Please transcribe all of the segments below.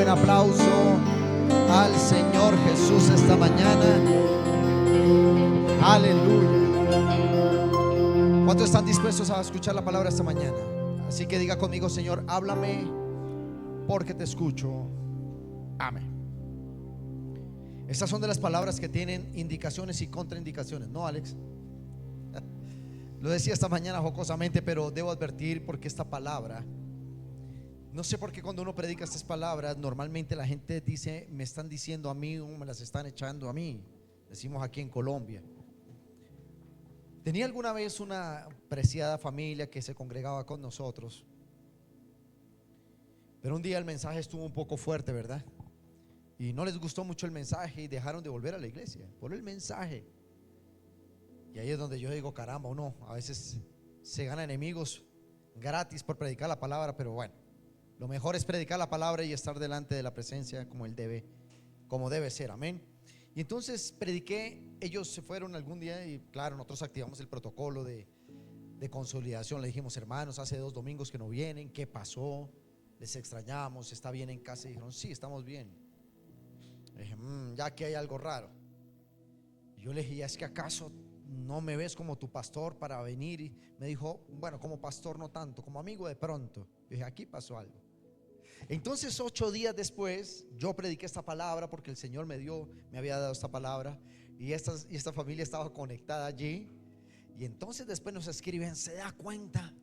buen aplauso al Señor Jesús esta mañana. Aleluya. ¿Cuántos están dispuestos a escuchar la palabra esta mañana? Así que diga conmigo: Señor, háblame porque te escucho. Amén. Estas son de las palabras que tienen indicaciones y contraindicaciones, ¿no, Alex? Lo decía esta mañana jocosamente, pero debo advertir porque esta palabra, no sé por qué cuando uno predica estas palabras, normalmente la gente dice: me están diciendo a mí o me las están echando a mí. Decimos aquí en Colombia. Tenía alguna vez una preciada familia que se congregaba con nosotros, pero un día el mensaje estuvo un poco fuerte, ¿verdad? Y no les gustó mucho el mensaje y dejaron de volver a la iglesia por el mensaje. Y ahí es donde yo digo: caramba, uno a veces se gana enemigos gratis por predicar la palabra, pero bueno, lo mejor es predicar la palabra y estar delante de la presencia como debe ser, amén. Y entonces prediqué, ellos se fueron algún día y claro, nosotros activamos el protocolo de consolidación. Le dijimos: hermanos, hace 2 domingos que no vienen, ¿qué pasó? Les extrañamos, ¿está bien en casa? Y dijeron: sí, estamos bien. Le dije: ya que hay algo raro. Y yo le dije: ¿es que acaso no me ves como tu pastor para venir? Y me dijo: bueno, como pastor no tanto, como amigo de pronto. Yo dije: aquí pasó algo. Entonces 8 días después yo prediqué esta palabra porque el Señor me había dado esta palabra, y esta familia estaba conectada allí. Y entonces después nos escriben: ¿se da cuenta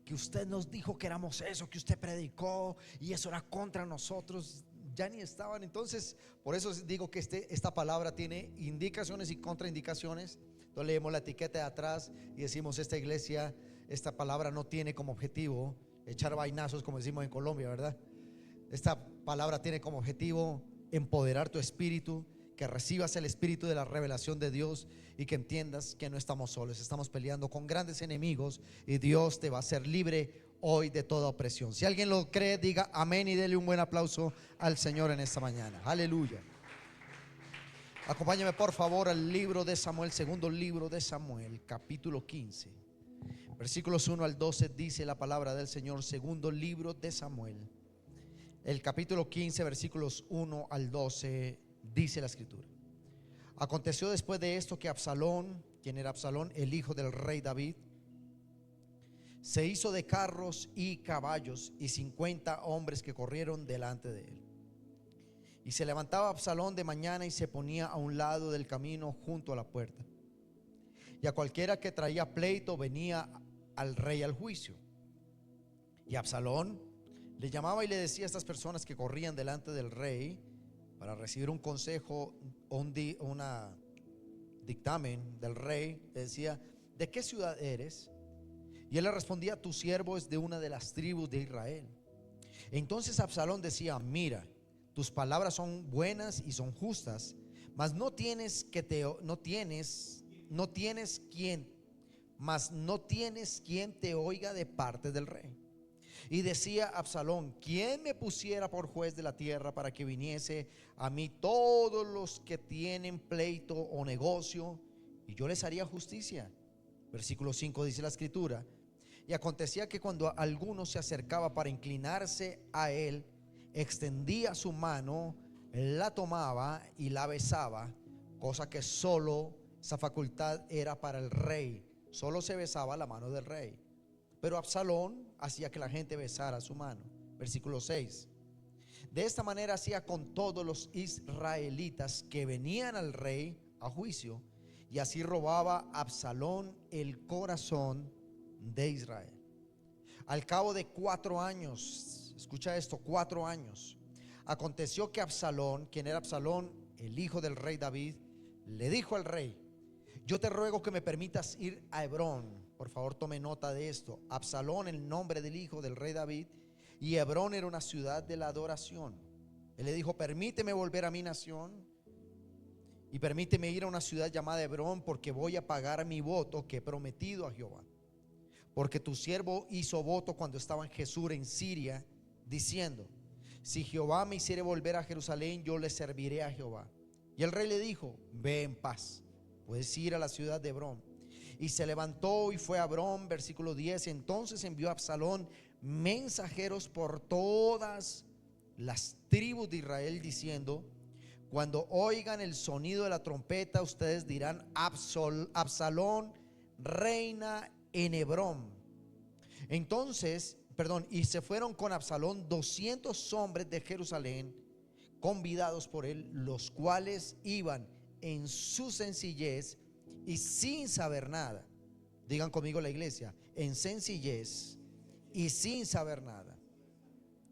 que usted nos dijo que éramos eso, que usted predicó y eso era contra nosotros? Ya ni estaban. Entonces por eso digo que esta palabra tiene indicaciones y contraindicaciones. Entonces leemos la etiqueta de atrás y decimos: esta iglesia, esta palabra no tiene como objetivo echar vainazos, como decimos en Colombia, ¿verdad? Esta palabra tiene como objetivo empoderar tu espíritu, que recibas el espíritu de la revelación de Dios y que entiendas que no estamos solos, estamos peleando con grandes enemigos y Dios te va a hacer libre hoy de toda opresión. Si alguien lo cree, diga amén y dele un buen aplauso al Señor en esta mañana. Aleluya. Acompáñame por favor al libro de Samuel, segundo libro de Samuel, capítulo 15, versículos 1 al 12. Dice la palabra del Señor. Segundo libro de Samuel, el capítulo 15, versículos 1 al 12, dice la escritura: aconteció después de esto que Absalón, quien era Absalón, el hijo del rey David, se hizo de carros y caballos y 50 hombres que corrieron delante de él. Y se levantaba Absalón de mañana y se ponía a un lado del camino junto a la puerta, y a cualquiera que traía pleito venía al rey al juicio. Y Absalón le llamaba y le decía a estas personas que corrían delante del rey para recibir un consejo o un dictamen del rey, le decía: ¿de qué ciudad eres? Y él le respondía: tu siervo es de una de las tribus de Israel. Entonces Absalón decía: mira, tus palabras son buenas y son justas, mas no tienes quien te oiga de parte del rey. Y decía Absalón: ¿quién me pusiera por juez de la tierra para que viniese a mí todos los que tienen pleito o negocio, y yo les haría justicia? Versículo 5 dice la escritura: y acontecía que cuando alguno se acercaba para inclinarse a él, extendía su mano, la tomaba y la besaba, cosa que solo esa facultad era para el rey. Solo se besaba la mano del rey. Pero Absalón hacía que la gente besara su mano. Versículo 6: de esta manera hacía con todos los israelitas que venían al rey a juicio, y así robaba Absalón el corazón de Israel. Al cabo de 4 años, escucha esto, 4 años, aconteció que Absalón, quien era Absalón, el hijo del rey David, le dijo al rey: yo te ruego que me permitas ir a Hebrón. Por favor, tome nota de esto. Absalón, el nombre del hijo del rey David, y Hebrón era una ciudad de la adoración. Él le dijo: permíteme volver a mi nación y permíteme ir a una ciudad llamada Hebrón, porque voy a pagar mi voto que he prometido a Jehová. Porque tu siervo hizo voto cuando estaba en Jesús en Siria, diciendo: si Jehová me hiciere volver a Jerusalén, yo le serviré a Jehová. Y el rey le dijo: ve en paz, puedes ir a la ciudad de Hebrón. Y se levantó y fue a Hebrón. Versículo 10: entonces envió Absalón mensajeros por todas las tribus de Israel diciendo: cuando oigan el sonido de la trompeta, ustedes dirán: Absalón reina en Hebrón. Entonces, y se fueron con Absalón 200 hombres de Jerusalén, convidados por él, los cuales iban en su sencillez y sin saber nada. Digan conmigo la iglesia: en sencillez y sin saber nada.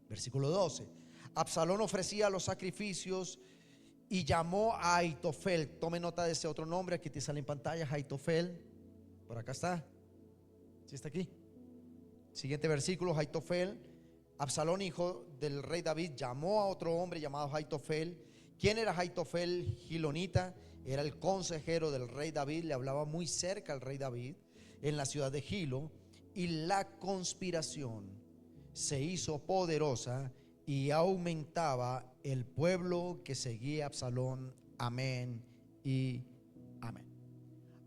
Versículo 12. Absalón ofrecía los sacrificios y llamó a Aitofel. Tome nota de ese otro nombre, aquí te sale en pantalla: Aitofel. Por acá está. ¿Sí está aquí? Siguiente versículo: Aitofel. Absalón, hijo del rey David, llamó a otro hombre llamado Aitofel. ¿Quién era Aitofel? Gilonita. Era el consejero del rey David. Le hablaba muy cerca al rey David en la ciudad de Gilo. Y la conspiración se hizo poderosa y aumentaba el pueblo que seguía a Absalón. Amén y amén.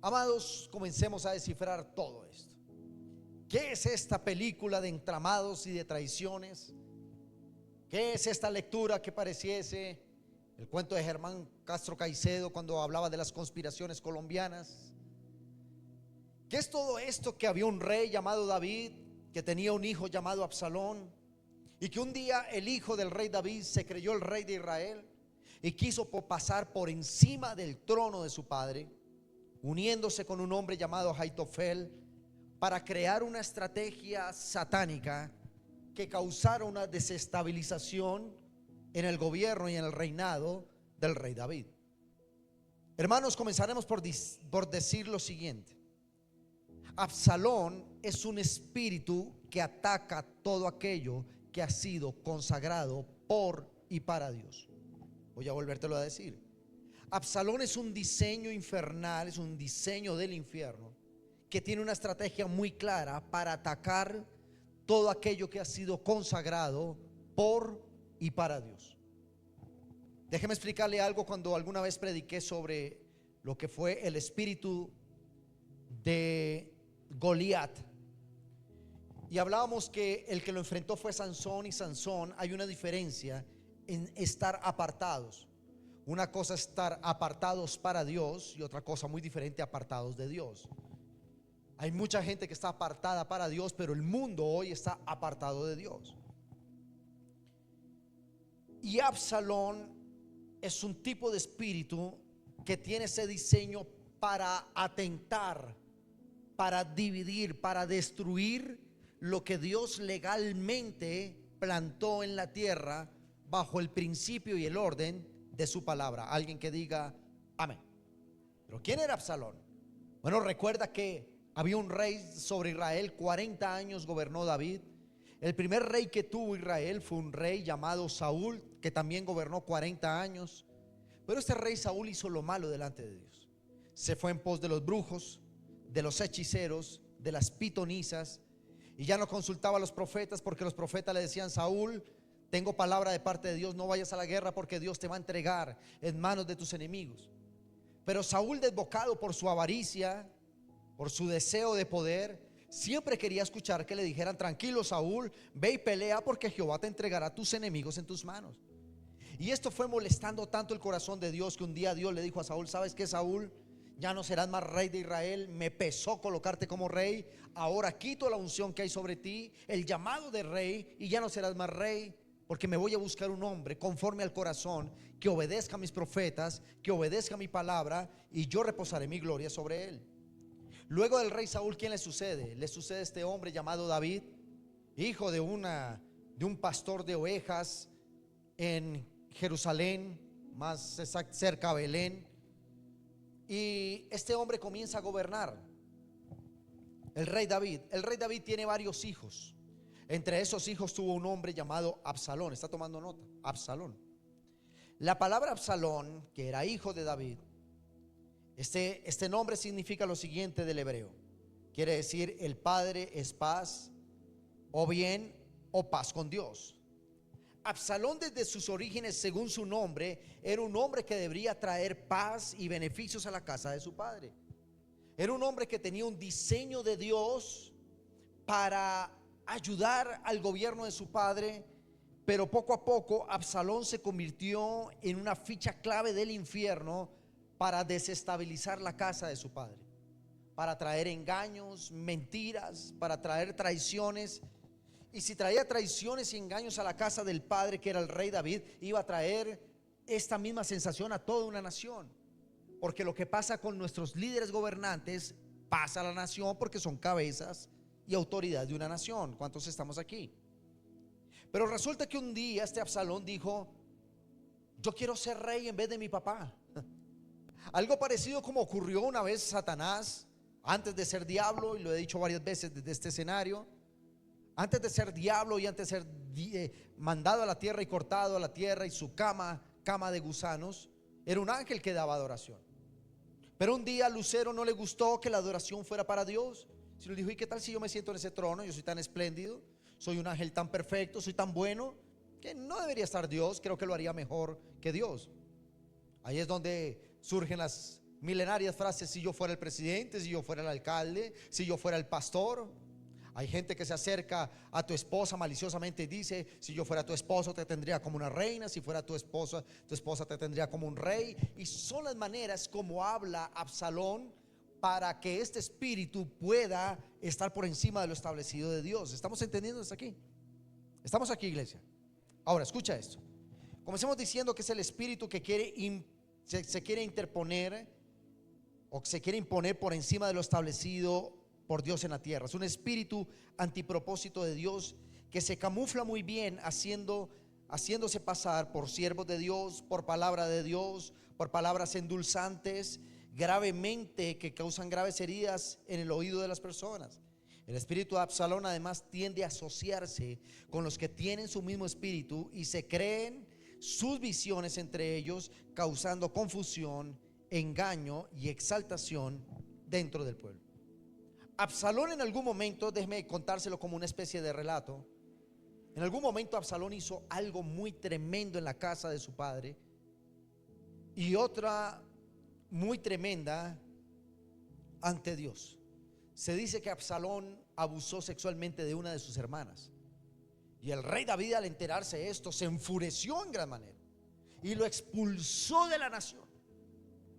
Amados, comencemos a descifrar todo esto. ¿Qué es esta película de entramados y de traiciones? ¿Qué es esta lectura que pareciese el cuento de Germán Castro Caicedo cuando hablaba de las conspiraciones colombianas? ¿Qué es todo esto? Que había un rey llamado David, que tenía un hijo llamado Absalón, y que un día el hijo del rey David se creyó el rey de Israel y quiso pasar por encima del trono de su padre, uniéndose con un hombre llamado Aitofel, para crear una estrategia satánica que causara una desestabilización en el gobierno y en el reinado del rey David. Hermanos, comenzaremos por decir lo siguiente: Absalón es un espíritu que ataca todo aquello que ha sido consagrado por y para Dios. Voy a volvértelo a decir. Absalón es un diseño infernal, es un diseño del infierno que tiene una estrategia muy clara para atacar todo aquello que ha sido consagrado por y para Dios. Déjeme explicarle algo. Cuando alguna vez prediqué sobre lo que fue el espíritu de Goliat, y hablábamos que el que lo enfrentó fue Sansón, y Sansón, hay una diferencia en estar apartados. Una cosa es estar apartados para Dios y otra cosa muy diferente, apartados de Dios. Hay mucha gente que está apartada para Dios, pero el mundo hoy está apartado de Dios. Y Absalón es un tipo de espíritu que tiene ese diseño para atentar, para dividir, para destruir lo que Dios legalmente plantó en la tierra bajo el principio y el orden de su palabra. Alguien que diga amén. Pero ¿quién era Absalón? Bueno, recuerda que había un rey sobre Israel. 40 años gobernó David. El primer rey que tuvo Israel fue un rey llamado Saúl, que también gobernó 40 años. Pero este rey Saúl hizo lo malo delante de Dios. Se fue en pos de los brujos, de los hechiceros, de las pitonisas, y ya no consultaba a los profetas, porque los profetas le decían: Saúl, tengo palabra de parte de Dios, no vayas a la guerra porque Dios te va a entregar en manos de tus enemigos. Pero Saúl, desbocado por su avaricia, por su deseo de poder, siempre quería escuchar que le dijeran: tranquilo Saúl, ve y pelea porque Jehová te entregará a tus enemigos en tus manos. Y esto fue molestando tanto el corazón de Dios, que un día Dios le dijo a Saúl: ¿sabes qué, Saúl? Ya no serás más rey de Israel. Me pesó colocarte como rey. Ahora quito la unción que hay sobre ti, el llamado de rey, y ya no serás más rey, porque me voy a buscar un hombre conforme al corazón, que obedezca a mis profetas, que obedezca a mi palabra, y yo reposaré mi gloria sobre él. Luego del rey Saúl, ¿quién le sucede? Le sucede este hombre llamado David, hijo de un pastor de ovejas en Jerusalén, más exacto, cerca a Belén. Y este hombre comienza a gobernar. El rey David tiene varios hijos. Entre esos hijos tuvo un hombre llamado Absalón. ¿Está tomando nota? Absalón. La palabra Absalón, que era hijo de David, este nombre significa lo siguiente del hebreo. Quiere decir: el padre es paz, o bien, o paz con Dios. Absalón, desde sus orígenes, según su nombre, era un hombre que debería traer paz y beneficios a la casa de su padre. Era un hombre que tenía un diseño de Dios para ayudar al gobierno de su padre, Pero poco a poco Absalón se convirtió en una ficha clave del infierno para desestabilizar la casa de su padre, para traer engaños, mentiras, para traer traiciones. Y si traía traiciones y engaños a la casa del padre, que era el rey David, iba a traer esta misma sensación a toda una nación. Porque lo que pasa con nuestros líderes gobernantes pasa a la nación, porque son cabezas y autoridad de una nación. ¿Cuántos estamos aquí? Pero resulta que un día este Absalón dijo: yo quiero ser rey en vez de mi papá. Algo parecido como ocurrió una vez Satanás antes de ser diablo, y lo he dicho varias veces desde este escenario. Antes de ser diablo y antes de ser mandado a la tierra y cortado a la tierra, y su cama de gusanos, era un ángel que daba adoración. Pero un día a Lucero no le gustó que la adoración fuera para Dios, sino dijo: ¿y qué tal si yo me siento en ese trono? Yo soy tan espléndido, soy un ángel tan perfecto, soy tan bueno, que no debería estar Dios, creo que lo haría mejor que Dios. Ahí es donde surgen las milenarias frases: si yo fuera el presidente, si yo fuera el alcalde, si yo fuera el pastor. Hay gente que se acerca a tu esposa maliciosamente y dice: si yo fuera tu esposo te tendría como una reina, si fuera tu esposa te tendría como un rey. Y son las maneras como habla Absalón para que este espíritu pueda estar por encima de lo establecido de Dios. ¿Estamos entendiendo hasta aquí? Estamos aquí, iglesia. Ahora escucha esto. Comencemos diciendo que es el espíritu que se quiere interponer, o se quiere imponer por encima de lo establecido por Dios en la tierra. Es un espíritu antipropósito de Dios, que se camufla muy bien haciéndose pasar por siervos de Dios, por palabra de Dios, por palabras endulzantes gravemente, que causan graves heridas en el oído de las personas. El espíritu de Absalón además tiende a asociarse con los que tienen su mismo espíritu y se creen sus visiones entre ellos, causando confusión, engaño y exaltación dentro del pueblo. Absalón en algún momento, déjeme contárselo como una especie de relato. En algún momento Absalón hizo algo muy tremendo en la casa de su padre, y otra muy tremenda ante Dios. Se dice que Absalón abusó sexualmente de una de sus hermanas, y el rey David, al enterarse de esto, se enfureció en gran manera y lo expulsó de la nación.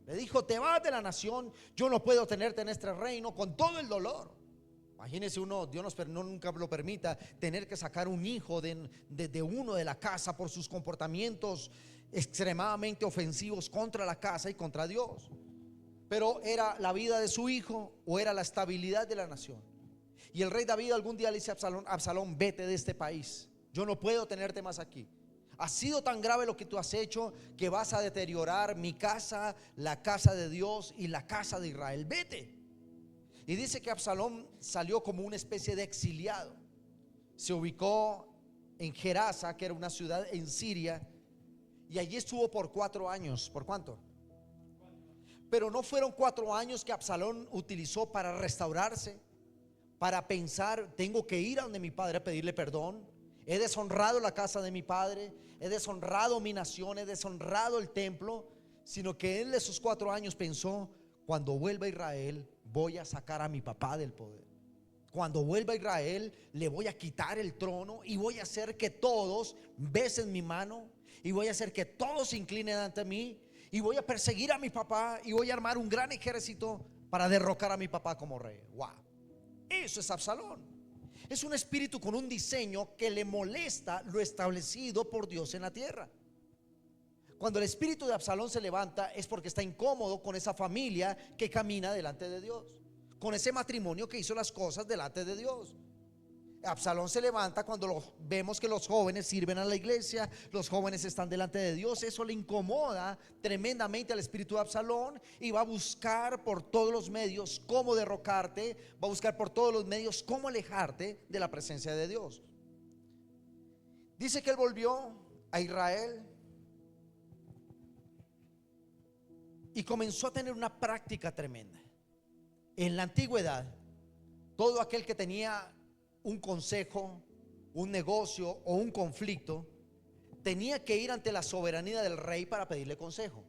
Le dijo: te vas de la nación, yo no puedo tenerte en este reino, con todo el dolor. Imagínese uno, Dios nunca lo permita, tener que sacar un hijo de uno de la casa por sus comportamientos extremadamente ofensivos contra la casa y contra Dios. Pero era la vida de su hijo o era la estabilidad de la nación. Y el rey David algún día le dice a Absalón: Absalón, vete de este país, yo no puedo tenerte más aquí. Ha sido tan grave lo que tú has hecho que vas a deteriorar mi casa, la casa de Dios y la casa de Israel. Vete. Y dice que Absalón salió como una especie de exiliado. Se ubicó en Gerasa, que era una ciudad en Siria, y allí estuvo por 4 años. ¿Por cuánto? Pero no fueron 4 años que Absalón utilizó para restaurarse, para pensar: tengo que ir a donde mi padre a pedirle perdón. He deshonrado la casa de mi padre, he deshonrado mi nación, he deshonrado el templo. Sino que él, de esos 4 años, pensó: cuando vuelva a Israel voy a sacar a mi papá del poder. Cuando vuelva a Israel le voy a quitar el trono y voy a hacer que todos besen mi mano, y voy a hacer que todos se inclinen ante mí, y voy a perseguir a mi papá, y voy a armar un gran ejército para derrocar a mi papá como rey. Wow, eso es Absalón. Es un espíritu con un diseño que le molesta lo establecido por Dios en la tierra. Cuando el espíritu de Absalón se levanta, es porque está incómodo con esa familia que camina delante de Dios, con ese matrimonio que hizo las cosas delante de Dios. Absalón se levanta cuando vemos que los jóvenes sirven a la iglesia, los jóvenes están delante de Dios. Eso le incomoda tremendamente al espíritu de Absalón, y va a buscar por todos los medios cómo derrocarte, va a buscar por todos los medios cómo alejarte de la presencia de Dios. Dice que él volvió a Israel y comenzó a tener una práctica tremenda. En la antigüedad, todo aquel que tenía un consejo, un negocio o un conflicto, tenía que ir ante la soberanía del rey para pedirle consejo.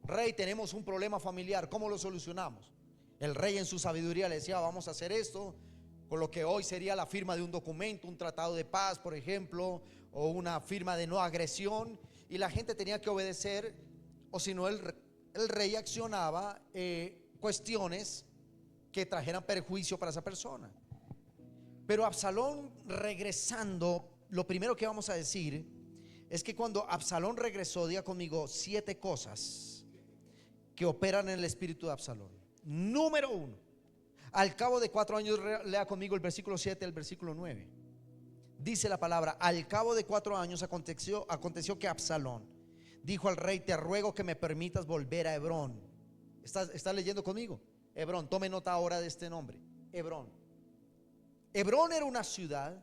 Rey, tenemos un problema familiar, ¿cómo lo solucionamos? El rey en su sabiduría le decía: vamos a hacer esto, con lo que hoy sería la firma de un documento, un tratado de paz, por ejemplo, o una firma de no agresión, y la gente tenía que obedecer, o si no el rey accionaba cuestiones que trajeran perjuicio para esa persona. Pero Absalón regresando, lo primero que vamos a decir es que cuando Absalón regresó, diga conmigo 7 cosas que operan en el espíritu de Absalón. Número 1, al cabo de 4 años, lea conmigo el versículo 7 al versículo 9. Dice la palabra: al cabo de 4 años aconteció que Absalón dijo al rey: te ruego que me permitas volver a Hebrón. ¿Estás leyendo conmigo? Hebrón, tome nota ahora de este nombre, Hebrón. Hebrón era una ciudad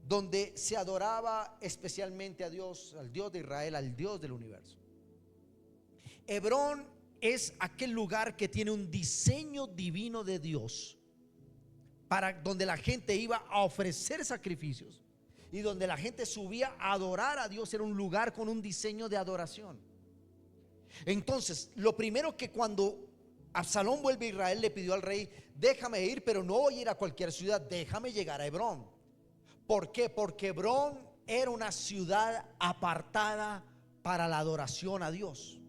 donde se adoraba especialmente a Dios, al Dios de Israel, al Dios del universo. Hebrón es aquel lugar que tiene un diseño divino de Dios, para donde la gente iba a ofrecer sacrificios y donde la gente subía a adorar a Dios. Era un lugar con un diseño de adoración. Entonces, lo primero que cuando Absalón vuelve a Israel, le pidió al rey: déjame ir, pero no voy a ir a cualquier ciudad, déjame llegar a Hebrón. ¿Por qué? Porque Hebrón era una ciudad apartada para la adoración a Dios.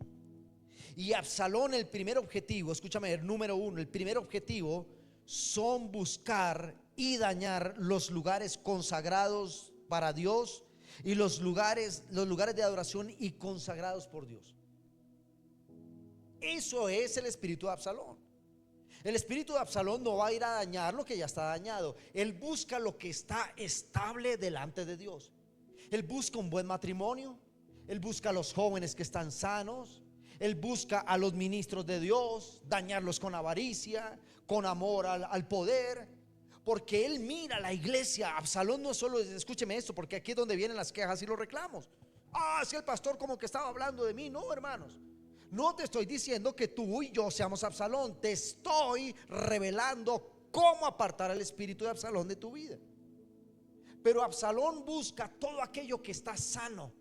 Y Absalón, el primer objetivo, escúchame, el número 1, el primer objetivo son buscar y dañar los lugares consagrados para Dios y los lugares de adoración y consagrados por Dios. Eso es el espíritu de Absalón. El espíritu de Absalón no va a ir a dañar lo que ya está dañado. Él busca lo que está estable delante de Dios. Él busca un buen matrimonio. Él busca a los jóvenes que están sanos. Él busca a los ministros de Dios, dañarlos con avaricia, con amor al poder. Porque él mira la iglesia. Absalón no solo, escúcheme esto, porque aquí es donde vienen las quejas y los reclamos. Si el pastor como que estaba hablando de mí. No, hermanos, no te estoy diciendo que tú y yo seamos Absalón. Te estoy revelando cómo apartar al espíritu de Absalón de tu vida. Pero Absalón busca todo aquello que está sano,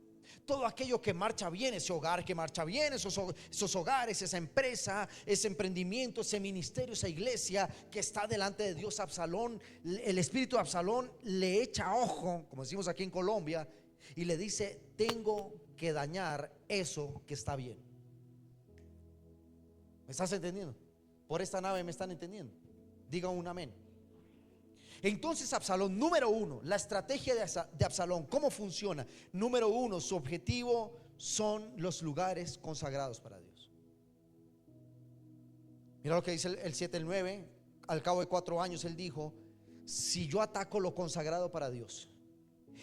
todo aquello que marcha bien, ese hogar que marcha bien, esos hogares, esa empresa, ese emprendimiento, ese ministerio, esa iglesia que está delante de Dios. Absalón, el espíritu de Absalón le echa ojo, como decimos aquí en Colombia, y le dice: tengo que dañar eso que está bien. ¿Me estás entendiendo? Por esta nave me están entendiendo. Diga un amén. Entonces Absalón, número 1, la estrategia de Absalón, ¿cómo funciona? Número 1, su objetivo son los lugares consagrados para Dios. Mira lo que dice el 7 al 9. Al cabo de 4 años él dijo: si yo ataco lo consagrado para Dios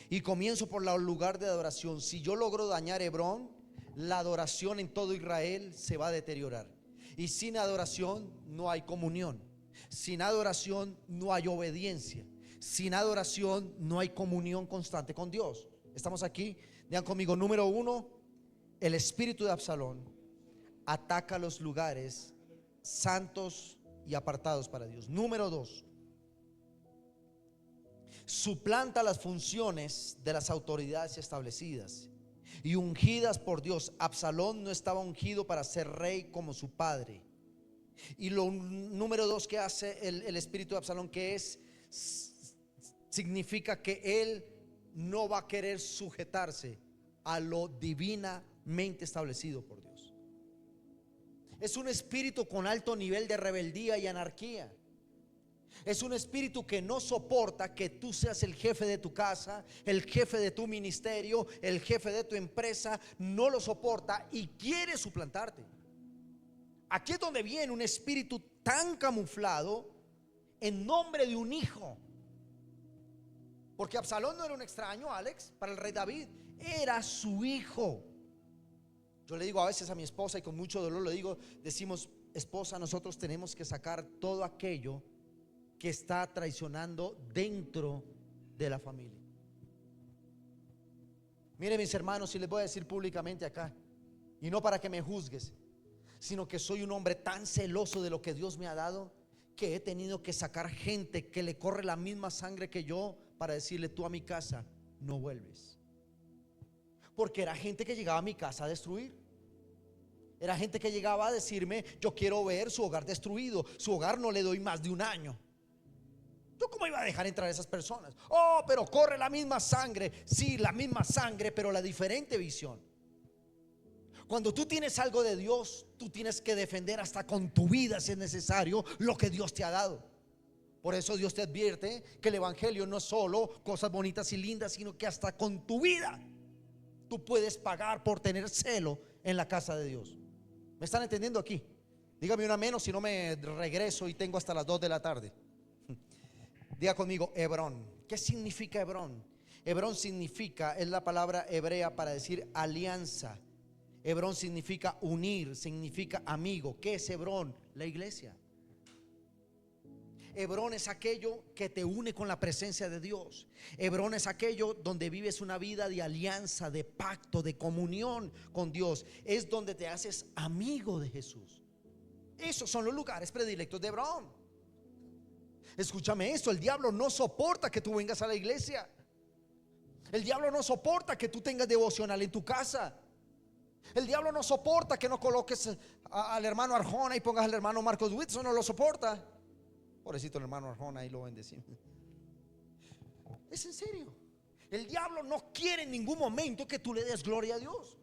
y comienzo por el lugar de adoración, si yo logro dañar Hebrón, la adoración en todo Israel se va a deteriorar. Y sin adoración no hay comunión. Sin adoración no hay obediencia. Sin adoración no hay comunión constante con Dios. Estamos aquí. Digan conmigo: número 1, el espíritu de Absalón ataca los lugares santos y apartados para Dios. Número 2, suplanta las funciones de las autoridades establecidas y ungidas por Dios. Absalón no estaba ungido para ser rey como su padre. Y lo número 2 que hace el espíritu de Absalón, que significa que él no va a querer sujetarse a lo divinamente establecido por Dios. Es un espíritu con alto nivel de rebeldía y anarquía. Es un espíritu que no soporta que tú seas el jefe de tu casa, el jefe de tu ministerio, el jefe de tu empresa. No lo soporta y quiere suplantarte. Aquí es donde viene un espíritu tan camuflado en nombre de un hijo. Porque Absalón no era un extraño, Alex, para el rey David. Era su hijo. Yo le digo a veces a mi esposa, y con mucho dolor lo digo, decimos: esposa, nosotros tenemos que sacar todo aquello que está traicionando dentro de la familia. Mire, mis hermanos, y les voy a decir públicamente acá, y no para que me juzgues, sino que soy un hombre tan celoso de lo que Dios me ha dado, que he tenido que sacar gente que le corre la misma sangre que yo, para decirle: tú a mi casa no vuelves. Porque era gente que llegaba a mi casa a destruir. Era gente que llegaba a decirme: yo quiero ver su hogar destruido, su hogar no le doy más de 1 año. ¿Yo cómo iba a dejar entrar a esas personas? Oh, pero corre la misma sangre. Sí, la misma sangre, pero la diferente visión. Cuando tú tienes algo de Dios, tú tienes que defender hasta con tu vida, si es necesario, lo que Dios te ha dado. Por eso Dios te advierte que el evangelio no es solo cosas bonitas y lindas, sino que hasta con tu vida tú puedes pagar por tener celo en la casa de Dios. ¿Me están entendiendo aquí? Dígame una menos, si no me regreso y tengo hasta las 2 de la tarde. Diga conmigo, Hebrón. ¿Qué significa Hebrón? Hebrón significa, es la palabra hebrea para decir alianza. Hebrón significa unir, significa amigo. ¿Qué es Hebrón? La iglesia. Hebrón es aquello que te une con la presencia de Dios. Hebrón es aquello donde vives una vida de alianza, de pacto, de comunión con Dios. Es donde te haces amigo de Jesús. Esos son los lugares predilectos de Hebrón. Escúchame esto, el diablo no soporta que tú vengas a la iglesia. El diablo no soporta que tú tengas devocional en tu casa. El diablo no soporta que no coloques al hermano Arjona y pongas al hermano Marcos Whitson. No lo soporta. Pobrecito el hermano Arjona, ahí lo bendecimos. Es en serio. El diablo no quiere en ningún momento que tú le des gloria a Dios.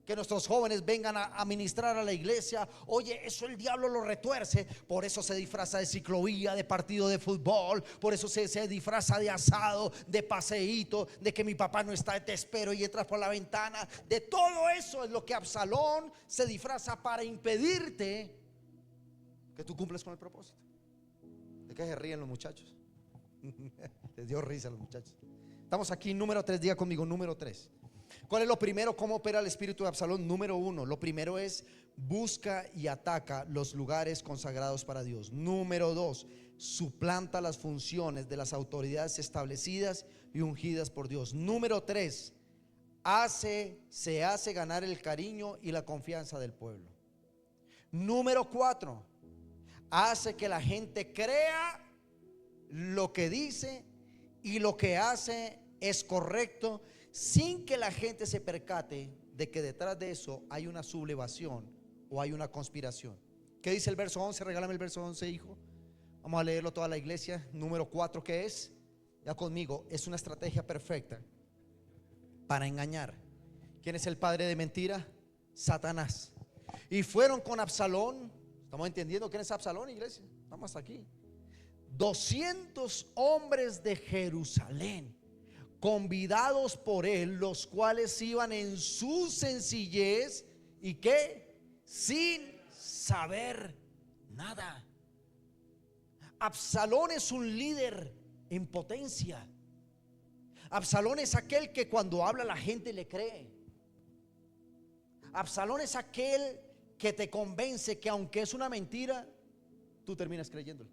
Que nuestros jóvenes vengan a ministrar a la iglesia. Oye, eso el diablo lo retuerce. Por eso se disfraza de ciclovía, de partido de fútbol. Por eso se disfraza de asado, de paseíto, de que mi papá no está, te espero y entras por la ventana. De todo eso es lo que Absalón se disfraza para impedirte que tú cumples con el propósito. ¿De qué se ríen los muchachos? Les dio risa a los muchachos. Estamos aquí, número 3, diga conmigo, número 3. ¿Cuál es lo primero? ¿Cómo opera el espíritu de Absalón? Número 1, lo primero es busca y ataca los lugares consagrados para Dios. Número 2, suplanta las funciones de las autoridades establecidas y ungidas por Dios. Número 3, se hace ganar el cariño y la confianza del pueblo. Número 4, hace que la gente crea lo que dice y lo que hace es correcto, sin que la gente se percate de que detrás de eso hay una sublevación o hay una conspiración. ¿Qué dice el verso 11? Regálame el verso 11, hijo. Vamos a leerlo toda la iglesia. Número 4, ¿qué es? Ya conmigo, es una estrategia perfecta para engañar. ¿Quién es el padre de mentira? Satanás. Y fueron con Absalón. ¿Estamos entendiendo quién es Absalón, iglesia? Estamos hasta aquí. 200 hombres de Jerusalén, convidados por él, los cuales iban en su sencillez y que sin saber nada. Absalón es un líder en potencia. Absalón es aquel que cuando habla la gente le cree. Absalón es aquel que te convence que aunque es una mentira, tú terminas creyéndole.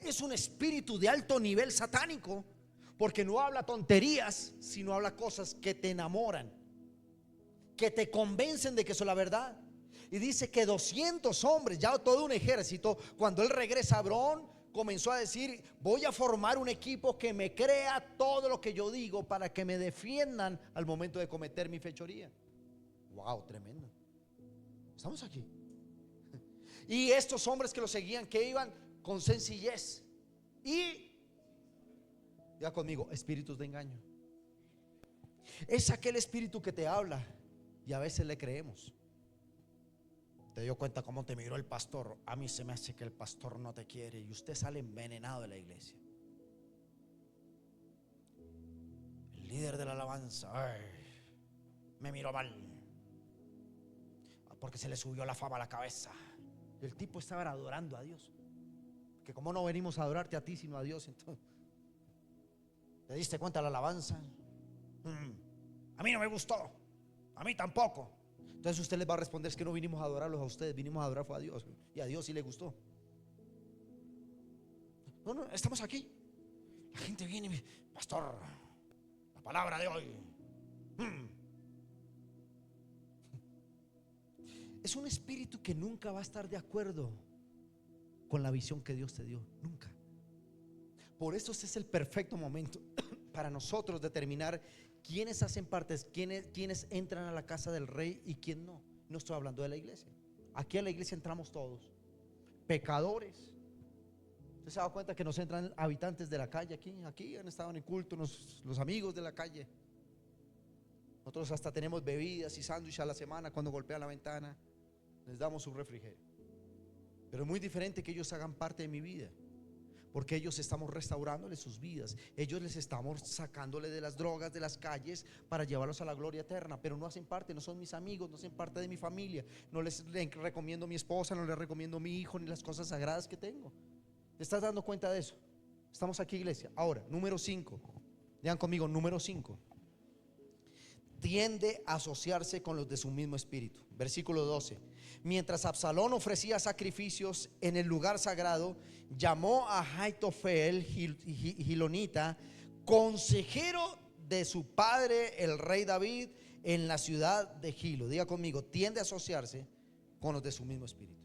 Es un espíritu de alto nivel satánico, porque no habla tonterías, sino habla cosas que te enamoran, que te convencen de que eso es la verdad. Y dice que 200 hombres, ya todo un ejército, cuando él regresa a Hebrón, comenzó a decir: voy a formar un equipo que me crea todo lo que yo digo para que me defiendan al momento de cometer mi fechoría. Wow, tremendo. Estamos aquí. Y estos hombres que lo seguían, que iban con sencillez y, ya conmigo, espíritus de engaño. Es aquel espíritu que te habla y a veces le creemos. Te dio cuenta cómo te miró el pastor. A mí se me hace que el pastor no te quiere y usted sale envenenado de la iglesia. El líder de la alabanza, ay, me miró mal porque se le subió la fama a la cabeza. Y el tipo estaba adorando a Dios. Que como no venimos a adorarte a ti sino a Dios, entonces ¿te diste cuenta de la alabanza? A mí no me gustó, a mí tampoco. Entonces usted les va a responder: es que no vinimos a adorarlos a ustedes, vinimos a adorar fue a Dios, y a Dios sí le gustó. No, estamos aquí. La gente viene y me dice: pastor, la palabra de hoy. Es un espíritu que nunca va a estar de acuerdo con la visión que Dios te dio, nunca. Por eso este es el perfecto momento para nosotros determinar quiénes hacen parte, quiénes entran a la casa del rey y quién no. No estoy hablando de la iglesia. Aquí a la iglesia entramos todos, pecadores, ¿Usted se ha dado cuenta que nos entran habitantes de la calle aquí? Aquí han estado en el culto los amigos de la calle. Nosotros hasta tenemos bebidas y sándwiches a la semana. Cuando golpean la ventana les damos un refrigerio. Pero es muy diferente que ellos hagan parte de mi vida, porque ellos estamos restaurándole sus vidas. Ellos les estamos sacándole de las drogas, de las calles, para llevarlos a la gloria eterna. Pero no hacen parte, no son mis amigos, no hacen parte de mi familia. No les recomiendo a mi esposa, no les recomiendo a mi hijo, ni las cosas sagradas que tengo. ¿Te estás dando cuenta de eso? Estamos aquí, iglesia. Ahora, número 5. Digan conmigo, número 5. Tiende a asociarse con los de su mismo espíritu. Versículo 12. Mientras Absalón ofrecía sacrificios en el lugar sagrado, llamó a Aitofel, gilonita, consejero de su padre el rey David, en la ciudad de Gilo. Diga conmigo, tiende a asociarse con los de su mismo espíritu.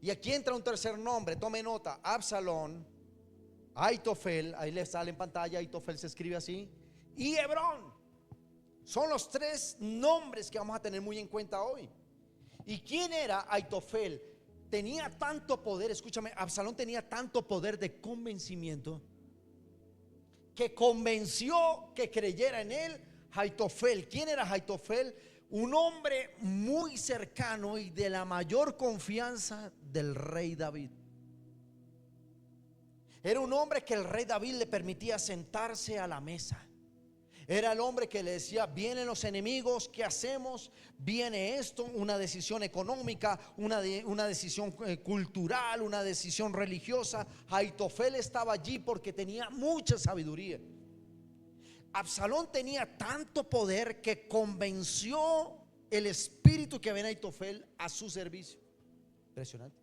Y aquí entra un tercer nombre, tome nota: Absalón, Aitofel, ahí le sale en pantalla, Aitofel se escribe así, y Hebrón. Son los 3 nombres que vamos a tener muy en cuenta hoy. ¿Y quién era Aitofel? Tenía tanto poder, escúchame, Absalón tenía tanto poder de convencimiento, que convenció que creyera en él Aitofel. ¿Quién era Aitofel? Un hombre muy cercano y de la mayor confianza del rey David. Era un hombre que el rey David le permitía sentarse a la mesa. Era el hombre que le decía: vienen los enemigos, ¿qué hacemos? Viene esto, una decisión económica, una decisión cultural, una decisión religiosa. Aitofel estaba allí porque tenía mucha sabiduría. Absalón tenía tanto poder que convenció el espíritu que había en Aitofel a su servicio. Impresionante.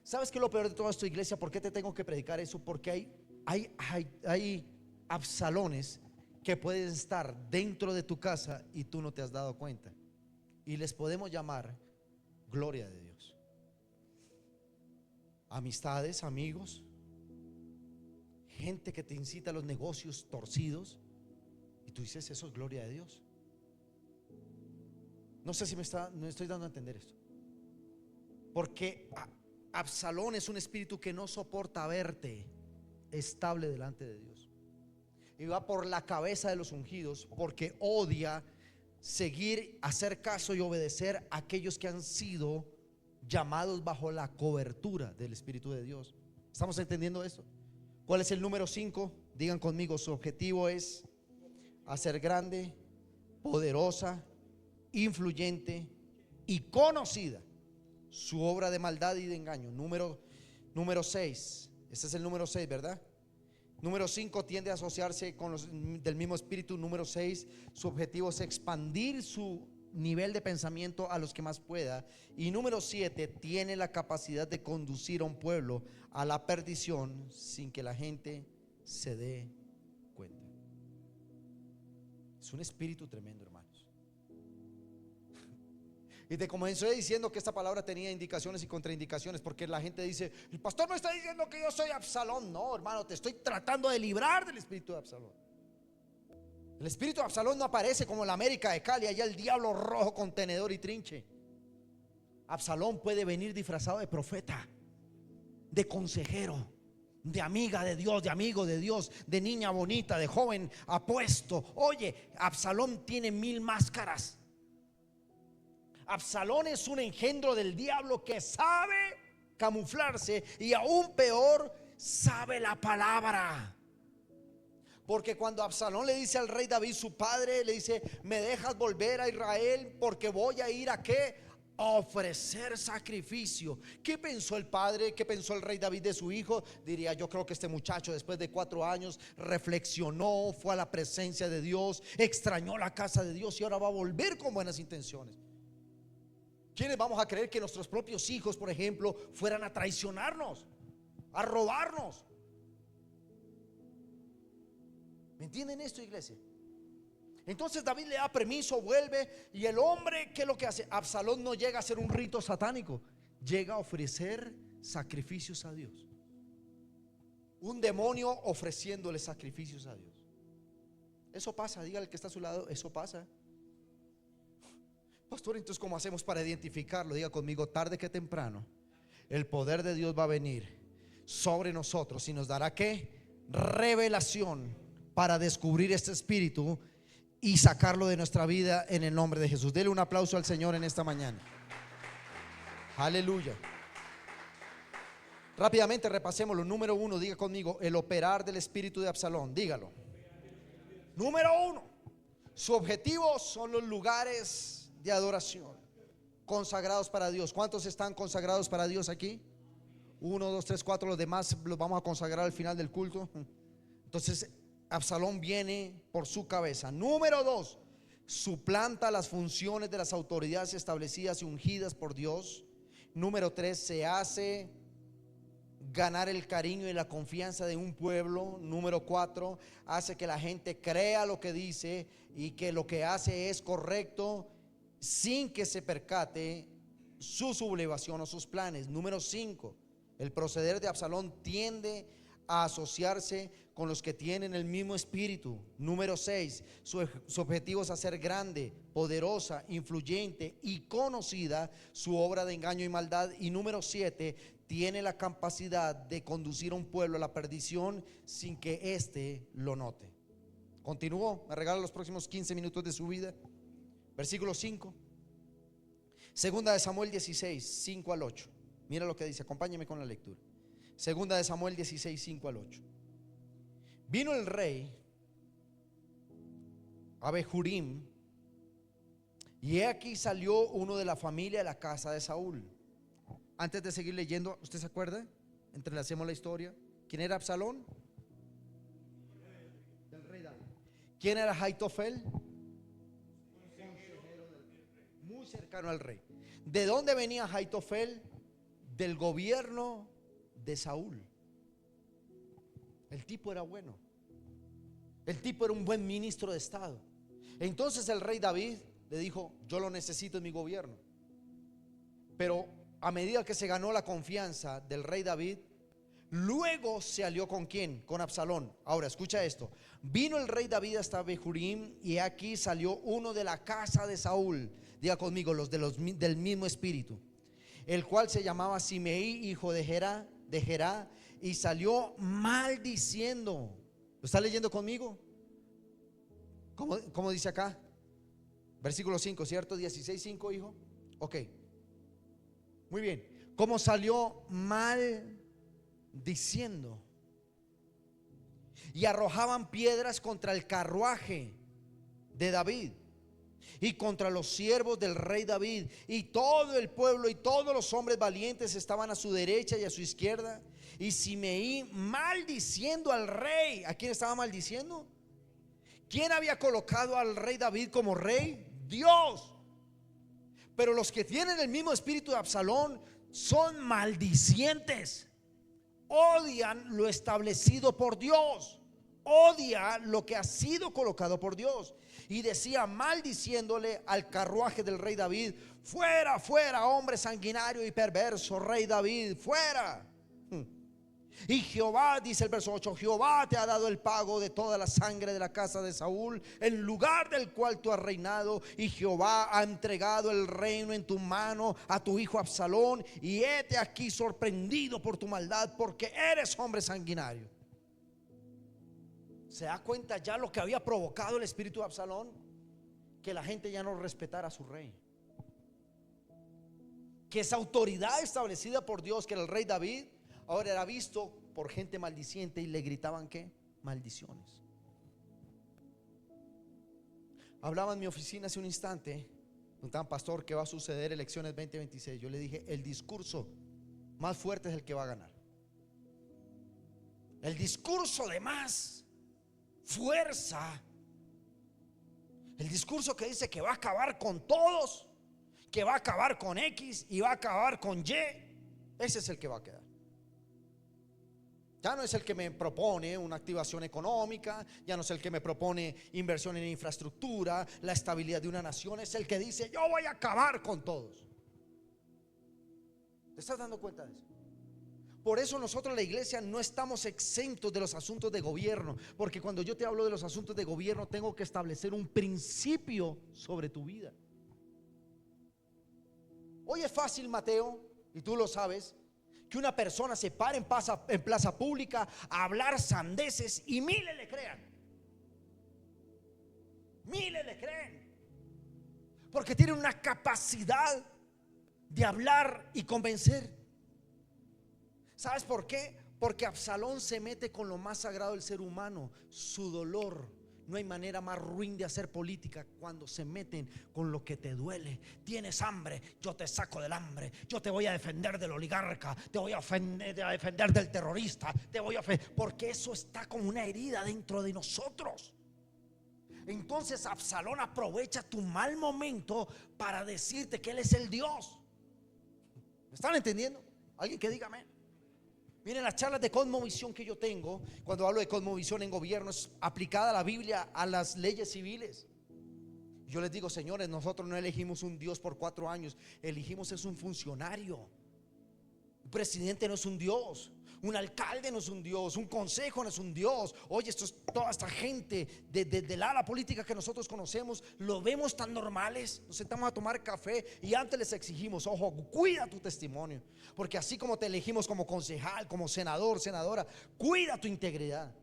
¿Sabes qué es lo peor de todo esto, iglesia? ¿Por qué te tengo que predicar eso? Porque hay Absalones que pueden estar dentro de tu casa y tú no te has dado cuenta, y les podemos llamar gloria de Dios. Amistades, amigos, gente que te incita a los negocios torcidos, y tú dices: eso es gloria de Dios. No sé si me estoy dando a entender esto. Porque Absalón es un espíritu que no soporta verte estable delante de Dios, y va por la cabeza de los ungidos, porque odia seguir, hacer caso y obedecer a aquellos que han sido llamados bajo la cobertura del Espíritu de Dios. ¿Estamos entendiendo esto? ¿Cuál es el número 5? Digan conmigo: su objetivo es hacer grande, poderosa, influyente y conocida su obra de maldad y de engaño. Número 6. Este es el número 6, ¿verdad? Número 5, tiende a asociarse con los del mismo espíritu. Número 6, su objetivo es expandir su nivel de pensamiento a los que más pueda. Y número 7, tiene la capacidad de conducir a un pueblo a la perdición sin que la gente se dé cuenta. Es un espíritu tremendo, hermanos. Y te comencé diciendo que esta palabra tenía indicaciones y contraindicaciones, porque la gente dice: el pastor no está diciendo que yo soy Absalón. No, hermano, te estoy tratando de librar del espíritu de Absalón. El espíritu de Absalón no aparece como la América de Cali, allá el diablo rojo con tenedor y trinche. Absalón puede venir disfrazado de profeta, de consejero, de amiga de Dios, de amigo de Dios, de niña bonita, de joven apuesto. Oye, Absalón tiene 1000 máscaras. Absalón es un engendro del diablo que sabe camuflarse, y aún peor, sabe la palabra. Porque cuando Absalón le dice al rey David, su padre, le dice: me dejas volver a Israel porque voy a ir a ¿qué? A ofrecer sacrificio. ¿Qué pensó el padre? ¿Qué pensó el rey David de su hijo? Diría: yo creo que este muchacho, después de 4 años, reflexionó, fue a la presencia de Dios, extrañó la casa de Dios y ahora va a volver con buenas intenciones. ¿Quiénes vamos a creer que nuestros propios hijos, por ejemplo, fueran a traicionarnos, a robarnos? ¿Me entienden esto, iglesia? Entonces David le da permiso, vuelve, y el hombre, ¿qué es lo que hace? Absalón no llega a hacer un rito satánico, llega a ofrecer sacrificios a Dios. Un demonio ofreciéndole sacrificios a Dios. Eso pasa, dígale al que está a su lado: eso pasa. Pastor, entonces ¿cómo hacemos para identificarlo? Diga conmigo: tarde que temprano el poder de Dios va a venir sobre nosotros y nos dará ¿qué? Revelación para descubrir este espíritu y sacarlo de nuestra vida en el nombre de Jesús. Dele un aplauso al Señor en esta mañana. Aleluya. Rápidamente repasémoslo. Número 1, diga conmigo: el operar del espíritu de Absalón. Dígalo. Número 1, su objetivo son los lugares de adoración consagrados para Dios. ¿Cuántos están consagrados para Dios aquí? 1, 2, 3, 4. Los demás los vamos a consagrar al final del culto. Entonces Absalón viene por su cabeza. Número 2, suplanta las funciones de las autoridades establecidas y ungidas por Dios. Número 3, se hace ganar el cariño y la confianza de un pueblo. Número 4, hace que la gente crea lo que dice y que lo que hace es correcto sin que se percate su sublevación o sus planes. Número 5, el proceder de Absalón tiende a asociarse con los que tienen el mismo espíritu. Número 6, su objetivo es hacer grande, poderosa, influyente y conocida su obra de engaño y maldad. Y número 7, tiene la capacidad de conducir a un pueblo a la perdición sin que éste lo note. Continúo, me regala los próximos 15 minutos de su vida. Versículo 5, segunda de Samuel 16, 5 al 8. Mira lo que dice, acompáñeme con la lectura. Segunda de Samuel 16, 5 al 8. Vino el rey a Behurim, y he aquí salió uno de la familia de la casa de Saúl. Antes de seguir leyendo, ¿usted se acuerda? Entrelacemos la historia. ¿Quién era Absalón? Del rey David. ¿Quién era Aitofel? Muy cercano al rey. ¿De dónde venía Aitofel? Del gobierno de Saúl. El tipo era bueno. El tipo era un buen ministro de estado. Entonces el rey David le dijo: yo lo necesito en mi gobierno. Pero a medida que se ganó la confianza del rey David, luego se alió ¿con quién? Con Absalón. Ahora escucha esto: vino el rey David hasta Behurim, y aquí salió uno de la casa de Saúl. Diga conmigo: del mismo espíritu, el cual se llamaba Simeí, hijo de Gerá, y salió maldiciendo. ¿Lo está leyendo conmigo? ¿Cómo dice acá? Versículo 5, ¿cierto? 16, 5, hijo. Ok, muy bien. ¿Cómo salió maldiciendo? Y arrojaban piedras contra el carruaje de David y contra los siervos del rey David, y todo el pueblo y todos los hombres valientes estaban a su derecha y a su izquierda. Y Simeí maldiciendo al rey. ¿A quién estaba maldiciendo? ¿Quién había colocado al rey David como rey? Dios. Pero los que tienen el mismo espíritu de Absalón son maldicientes. Odian lo establecido por Dios. Odia lo que ha sido colocado por Dios. Y decía, maldiciéndole al carruaje del rey David: fuera, fuera, hombre sanguinario y perverso, rey David, fuera. Y Jehová, dice el verso 8, Jehová te ha dado el pago de toda la sangre de la casa de Saúl, en lugar del cual tú has reinado. Y Jehová ha entregado el reino en tu mano a tu hijo Absalón, y hete aquí sorprendido por tu maldad, porque eres hombre sanguinario. ¿Se da cuenta ya lo que había provocado el espíritu de Absalón? Que la gente ya no respetara a su rey, que esa autoridad establecida por Dios, que era el rey David, ahora era visto por gente maldiciente, y le gritaban ¿qué? Maldiciones. Hablaba en mi oficina hace un instante un tan pastor que va a suceder elecciones 2026. Yo le dije: el discurso más fuerte es el que va a ganar. El discurso de más fuerza, el discurso que dice que va a acabar con todos, que va a acabar con X y va a acabar con Y, ese es el que va a quedar. Ya no es el que me propone una activación económica, ya no es el que me propone inversión en infraestructura, la estabilidad de una nación. Es el que dice: yo voy a acabar con todos. ¿Te estás dando cuenta de eso? Por eso nosotros, la iglesia, no estamos exentos de los asuntos de gobierno, porque cuando yo te hablo de los asuntos de gobierno, tengo que establecer un principio sobre tu vida. Hoy es fácil, Mateo, y tú lo sabes, que una persona se pare en plaza pública a hablar sandeces y miles le crean. Miles le creen. Porque tiene una capacidad de hablar y convencer. ¿Sabes por qué? Porque Absalón se mete con lo más sagrado del ser humano, su dolor. No hay manera más ruin de hacer política cuando se meten con lo que te duele. Tienes hambre, yo te saco del hambre. Yo te voy a defender del oligarca, te voy a defender del terrorista, te voy a porque eso está como una herida dentro de nosotros. Entonces Absalón aprovecha tu mal momento para decirte que él es el Dios. ¿Me están entendiendo? Alguien que diga amén. Miren, las charlas de cosmovisión que yo tengo, cuando hablo de cosmovisión en gobierno, es aplicada la Biblia a las leyes civiles. Yo les digo, señores, nosotros no elegimos un Dios por 4 años, elegimos es un funcionario. Un presidente no es un Dios, un alcalde no es un Dios, un consejo no es un Dios. Oye, esto es toda esta gente de la ala política que nosotros conocemos, lo vemos tan normales. Nos sentamos a tomar café y antes les exigimos, ojo, cuida tu testimonio, porque así como te elegimos como concejal, como senador, senadora, cuida tu integridad.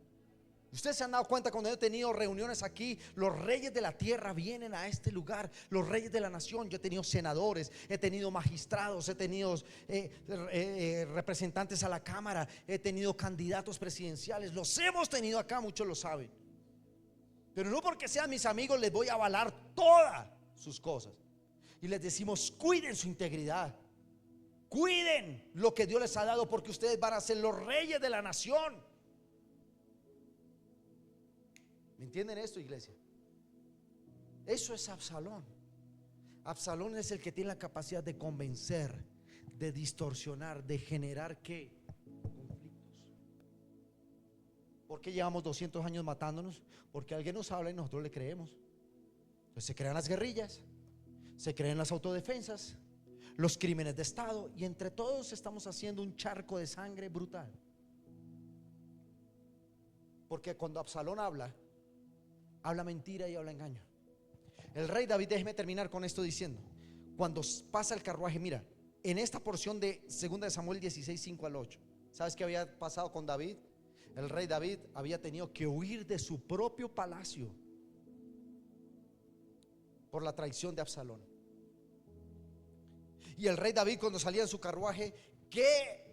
Ustedes se han dado cuenta cuando he tenido reuniones aquí, los reyes de la tierra vienen a este lugar, los reyes de la nación. Yo he tenido senadores, he tenido magistrados, he tenido representantes a la cámara, he tenido candidatos presidenciales. Los hemos tenido acá, muchos lo saben. Pero no porque sean mis amigos les voy a avalar todas sus cosas. Y les decimos, cuiden su integridad, cuiden lo que Dios les ha dado, porque ustedes van a ser los reyes de la nación. ¿Me entienden esto, iglesia? Eso es Absalón. Absalón es el que tiene la capacidad de convencer, de distorsionar, de generar ¿qué? Conflictos. ¿Por qué llevamos 200 años matándonos? Porque alguien nos habla y nosotros le creemos. Entonces se crean las guerrillas, se crean las autodefensas, los crímenes de Estado, y entre todos estamos haciendo un charco de sangre brutal. Porque cuando Absalón habla mentira y habla engaño. El rey David, déjeme terminar con esto diciendo, cuando pasa el carruaje, mira, en esta porción de 2 de Samuel 16, 5 al 8, ¿sabes qué había pasado con David? El rey David había tenido que huir de su propio palacio por la traición de Absalón. Y el rey David, cuando salía en su carruaje, ¿qué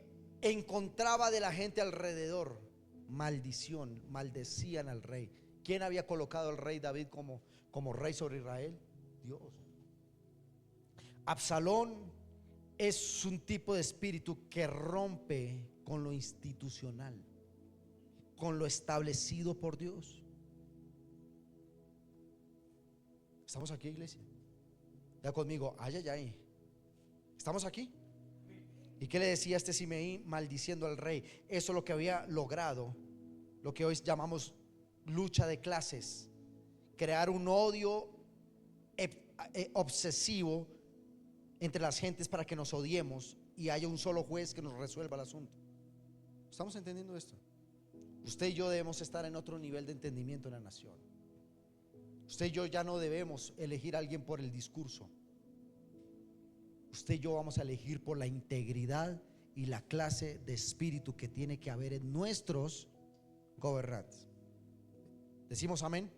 encontraba de la gente alrededor? Maldición, maldecían al rey. ¿Quién había colocado al rey David como rey sobre Israel? Dios. Absalón es un tipo de espíritu que rompe con lo institucional, con lo establecido por Dios. ¿Estamos aquí, iglesia? Ya conmigo, ay, ay, ay. ¿Estamos aquí? ¿Y qué le decía este Simeí maldiciendo al rey? Eso es lo que había logrado, lo que hoy llamamos lucha de clases, crear un odio obsesivo entre las gentes para que nos odiemos y haya un solo juez que nos resuelva el asunto. ¿Estamos entendiendo esto? Usted y yo debemos estar en otro nivel de entendimiento en la nación. Usted y yo ya no debemos elegir a alguien por el discurso. Usted y yo vamos a elegir por la integridad y la clase de espíritu que tiene que haber en nuestros gobernantes. Decimos amén.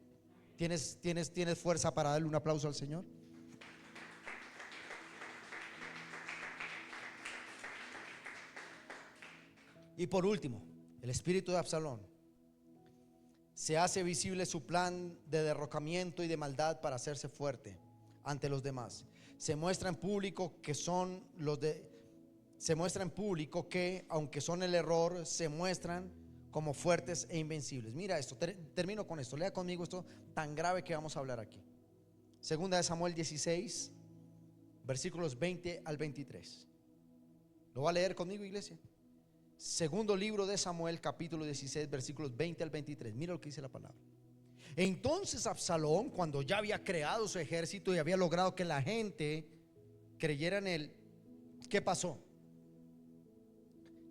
¿Tienes fuerza para darle un aplauso al Señor? Y por último, el espíritu de Absalón. Se hace visible su plan de derrocamiento y de maldad para hacerse fuerte ante los demás. Se muestra en público que aunque son el error, se muestran como fuertes e invencibles. Mira esto, termino con esto. Lea conmigo esto tan grave que vamos a hablar aquí. 2 de Samuel 16, versículos 20 al 23. ¿Lo va a leer conmigo, iglesia? Segundo libro de Samuel, capítulo 16, versículos 20 al 23. Mira lo que dice la palabra. Entonces Absalón, cuando ya había creado su ejército y había logrado que la gente creyera en él, ¿qué pasó?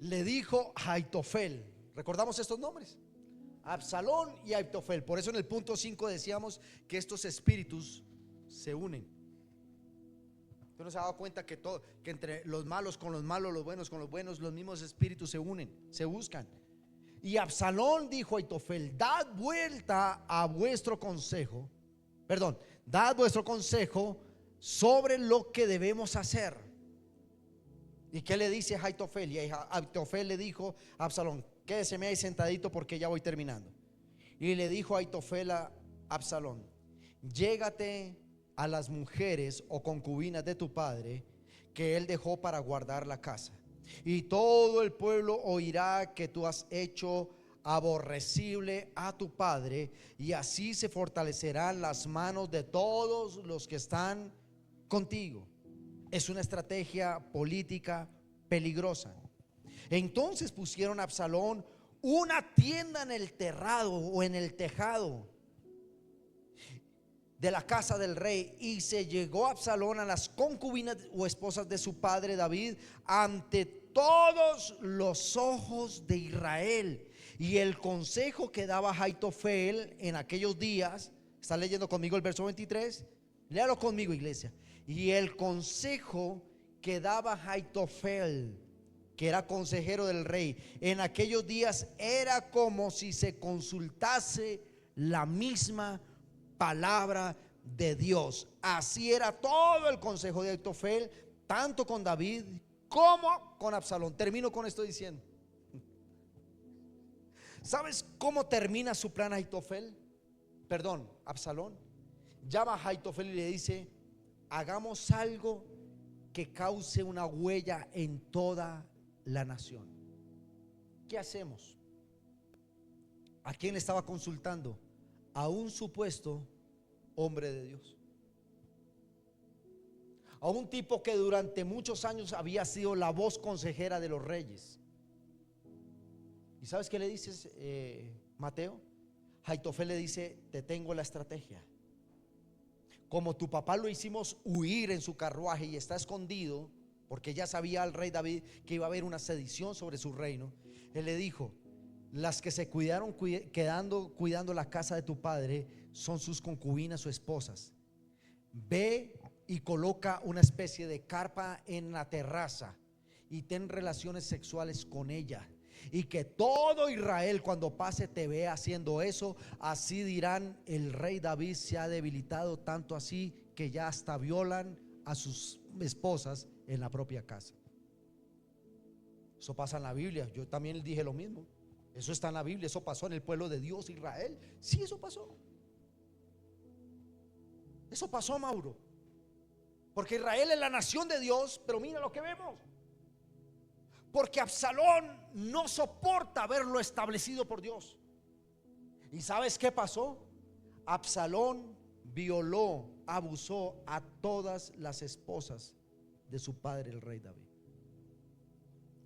Le dijo a Aitofel. ¿Recordamos estos nombres? Absalón y Aitofel. Por eso en el punto 5 decíamos que estos espíritus se unen. Usted no se ha dado cuenta que todo, que entre los malos con los malos, los buenos con los buenos, los mismos espíritus se unen, se buscan. Y Absalón dijo a Aitofel: dad vuelta a vuestro consejo, perdón, dad vuestro consejo sobre lo que debemos hacer. ¿Y qué le dice a Aitofel? Y Aitofel le dijo a Absalón: quédeseme ahí sentadito porque ya voy terminando. Y le dijo a Aitofel a Absalón: llégate a las mujeres o concubinas de tu padre que él dejó para guardar la casa, y todo el pueblo oirá que tú has hecho aborrecible a tu padre, y así se fortalecerán las manos de todos los que están contigo. Es una estrategia política peligrosa. Entonces pusieron a Absalón una tienda en el terrado o en el tejado de la casa del rey, y se llegó Absalón a las concubinas o esposas de su padre David ante todos los ojos de Israel. Y el consejo que daba Aitofel en aquellos días, ¿está leyendo conmigo el verso 23? Léalo conmigo, iglesia. Y el consejo que daba Aitofel, que era consejero del rey, en aquellos días era como si se consultase la misma palabra de Dios. Así era todo el consejo de Aitofel, tanto con David como con Absalón. Termino con esto diciendo: ¿sabes cómo termina su plan Aitofel? Perdón, Absalón. Llama a Aitofel y le dice: hagamos algo que cause una huella en toda la nación. ¿Qué hacemos? ¿A quién le estaba consultando? A un supuesto hombre de Dios, a un tipo que durante muchos años había sido la voz consejera de los reyes. ¿Y sabes qué le dices, Mateo? Aitofel le dice: te tengo la estrategia. Como tu papá lo hicimos huir en su carruaje y está escondido, porque ya sabía el rey David que iba a haber una sedición sobre su reino, él le dijo: las que se cuidaron cuidando la casa de tu padre son sus concubinas o esposas. Ve y coloca una especie de carpa en la terraza y ten relaciones sexuales con ella, y que todo Israel cuando pase te vea haciendo eso. Así dirán: el rey David se ha debilitado tanto así que ya hasta violan a sus esposas en la propia casa. Eso pasa en la Biblia. Yo también dije lo mismo. Eso está en la Biblia. Eso pasó en el pueblo de Dios, Israel. Sí, eso pasó. Eso pasó, Mauro. Porque Israel es la nación de Dios. Pero mira lo que vemos. Porque Absalón no soporta verlo establecido por Dios. ¿Y sabes qué pasó? Absalón violó, abusó a todas las esposas de su padre, el rey David.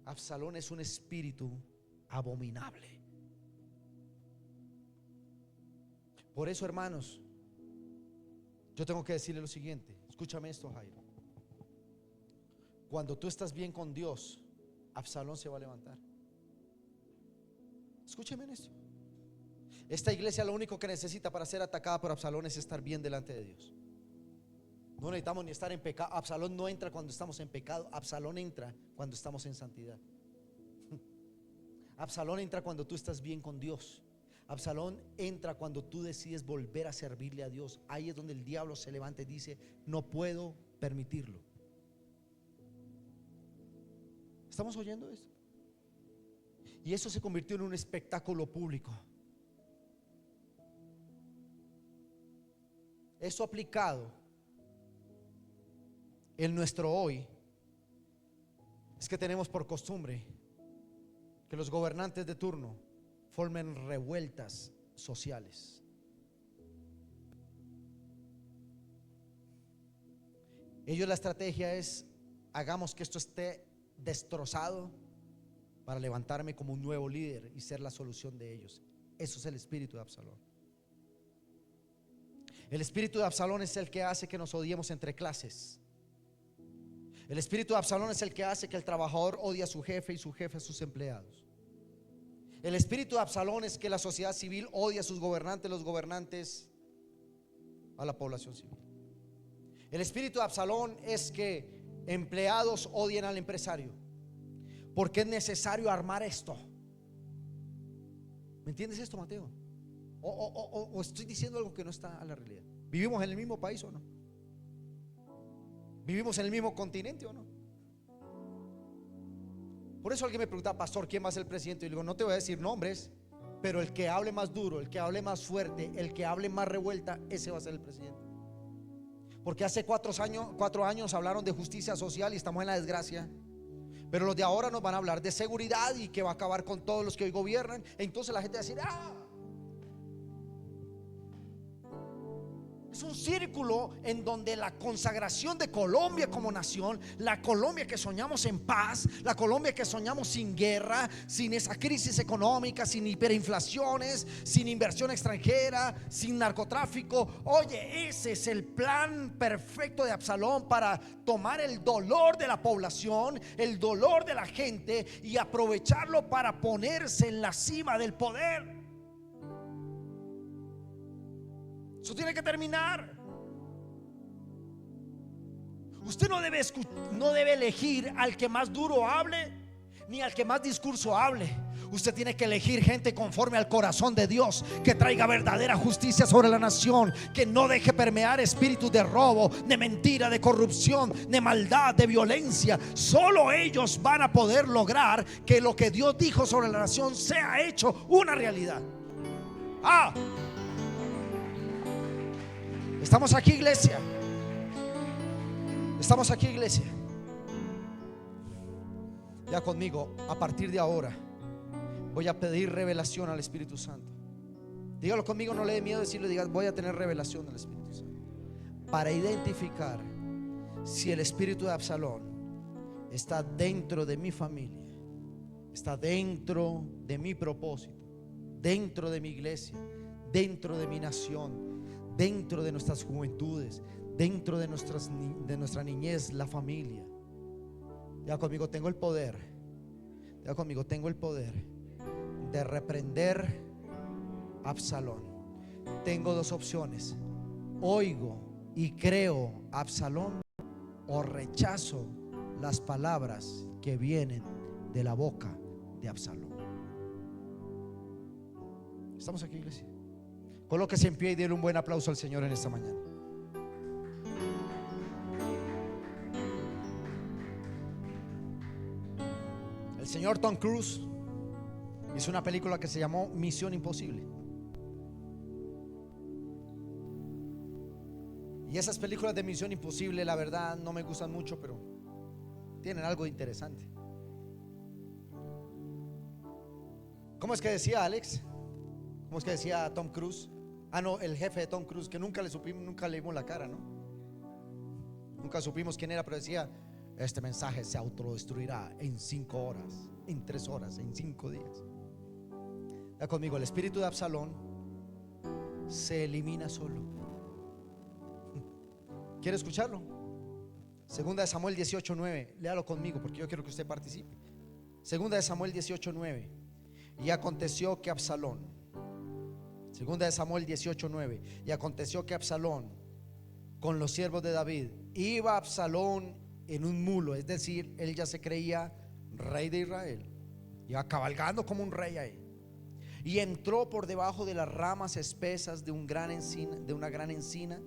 Absalón es un espíritu abominable. Por eso, hermanos, yo tengo que decirle lo siguiente. Escúchame esto, Jairo. Cuando tú estás bien con Dios, Absalón se va a levantar. Escúcheme en esto. Esta iglesia lo único que necesita para ser atacada por Absalón es estar bien delante de Dios. No necesitamos ni estar en pecado. Absalón no entra cuando estamos en pecado. Absalón entra cuando estamos en santidad. Absalón entra cuando tú estás bien con Dios. Absalón entra cuando tú decides volver a servirle a Dios. Ahí es donde el diablo se levanta y dice: no puedo permitirlo. ¿Estamos oyendo esto? Y eso se convirtió en un espectáculo público. Eso aplicado en nuestro hoy es que tenemos por costumbre que los gobernantes de turno formen revueltas sociales. Ellos, la estrategia es: hagamos que esto esté destrozado para levantarme como un nuevo líder y ser la solución de ellos. Eso es el espíritu de Absalón. El espíritu de Absalón es el que hace que nos odiemos entre clases. El espíritu de Absalón es el que hace que el trabajador odie a su jefe y su jefe a sus empleados. El espíritu de Absalón es que la sociedad civil odia a sus gobernantes, los gobernantes a la población civil. El espíritu de Absalón es que empleados odien al empresario, porque es necesario armar esto. ¿Me entiendes esto, Mateo? O estoy diciendo algo que no está a la realidad. ¿Vivimos en el mismo país o no? ¿Vivimos en el mismo continente o no? Por eso alguien me pregunta: pastor, ¿quién va a ser el presidente? Y yo digo: no te voy a decir nombres, pero el que hable más duro, el que hable más fuerte, el que hable más revuelta, ese va a ser el presidente. Porque hace 4 años hablaron de justicia social y estamos en la desgracia. Pero los de ahora nos van a hablar de seguridad y que va a acabar con todos los que hoy gobiernan. Entonces la gente va a decir: es un círculo en donde la consagración de Colombia como nación, la Colombia que soñamos en paz, la Colombia que soñamos sin guerra, sin esa crisis económica, sin hiperinflaciones, sin inversión extranjera, sin narcotráfico. Oye, ese es el plan perfecto de Absalón para tomar el dolor de la población, el dolor de la gente, y aprovecharlo para ponerse en la cima del poder. Eso tiene que terminar. Usted no debe elegir al que más duro hable, ni al que más discurso hable. Usted tiene que elegir gente conforme al corazón de Dios, que traiga verdadera justicia sobre la nación, que no deje permear espíritus de robo, de mentira, de corrupción, de maldad, de violencia. Solo ellos van a poder lograr que lo que Dios dijo sobre la nación sea hecho una realidad. Estamos aquí, iglesia. Estamos aquí, iglesia. Ya conmigo, a partir de ahora voy a pedir revelación al Espíritu Santo. Dígalo conmigo, no le dé miedo decirlo. Diga: voy a tener revelación del Espíritu Santo para identificar si el espíritu de Absalón está dentro de mi familia, está dentro de mi propósito, dentro de mi iglesia, dentro de mi nación, dentro de nuestras juventudes, dentro de nuestra niñez, la familia. Ya conmigo, tengo el poder. Ya conmigo, tengo el poder de reprender a Absalón. Tengo dos opciones: oigo y creo a Absalón, o rechazo las palabras que vienen de la boca de Absalón. ¿Estamos aquí, iglesia? Colóquese en pie y déle un buen aplauso al Señor en esta mañana. El señor Tom Cruise hizo una película que se llamó Misión Imposible. Y esas películas de Misión Imposible, la verdad, no me gustan mucho, pero tienen algo interesante. ¿Cómo es que decía Alex? ¿Cómo es que decía Tom Cruise? No, el jefe de Tom Cruise, que nunca le vimos la cara, ¿no? Nunca supimos quién era, pero decía: este mensaje se autodestruirá en 5 horas, en 3 horas, en 5 días. Ya conmigo, el espíritu de Absalón se elimina solo. ¿Quiere escucharlo? Segunda de Samuel 18:9. Léalo conmigo porque yo quiero que usted participe. Segunda de Samuel 18:9. Y aconteció que Absalón, Segunda de Samuel 18:9. Y aconteció que Absalón, con los siervos de David, iba Absalón en un mulo, es decir, él ya se creía rey de Israel, iba cabalgando como un rey ahí, y entró por debajo de las ramas espesas de una gran encina,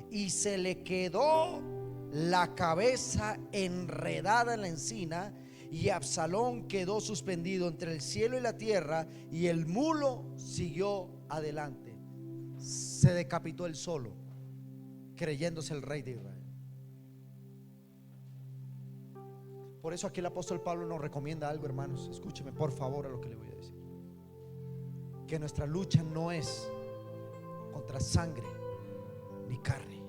y se le quedó la cabeza enredada en la encina, y Absalón quedó suspendido entre el cielo y la tierra, y el mulo siguió adelante. Se decapitó él solo, creyéndose el rey de Israel. Por eso aquí el apóstol Pablo nos recomienda algo, hermanos. Escúcheme por favor a lo que le voy a decir: que nuestra lucha no es contra sangre ni carne.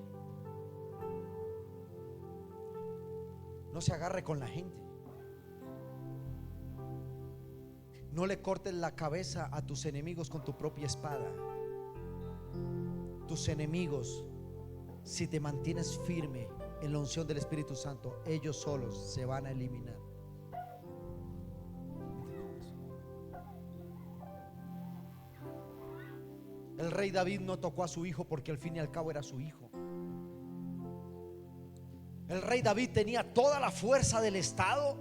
No se agarre con la gente. No le cortes la cabeza a tus enemigos con tu propia espada. Tus enemigos, si te mantienes firme en la unción del Espíritu Santo, ellos solos se van a eliminar. El rey David no tocó a su hijo porque al fin y al cabo era su hijo. El rey David tenía toda la fuerza del estado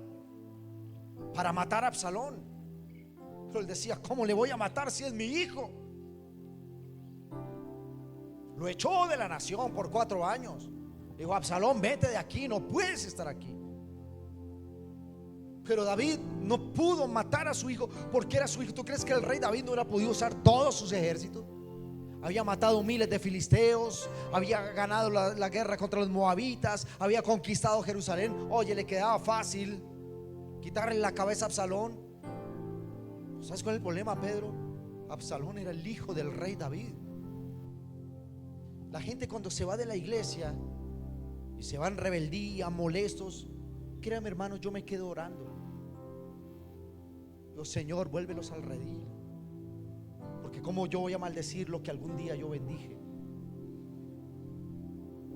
para matar a Absalón, pero él decía: ¿cómo le voy a matar si es mi hijo? Lo echó de la nación por 4 años. Dijo: Absalón, vete de aquí, no puedes estar aquí. Pero David no pudo matar a su hijo porque era su hijo. ¿Tú crees que el rey David no hubiera podido usar todos sus ejércitos? Había matado miles de filisteos, había ganado la guerra contra los moabitas, había conquistado Jerusalén. Oye, le quedaba fácil quitarle la cabeza a Absalón. ¿Sabes cuál es el problema, Pedro? Absalón era el hijo del rey David. La gente cuando se va de la iglesia y se va en rebeldía, molestos, créame, hermanos, yo me quedo orando. Digo: Señor, vuélvelos al redil, porque cómo yo voy a maldecir lo que algún día yo bendije.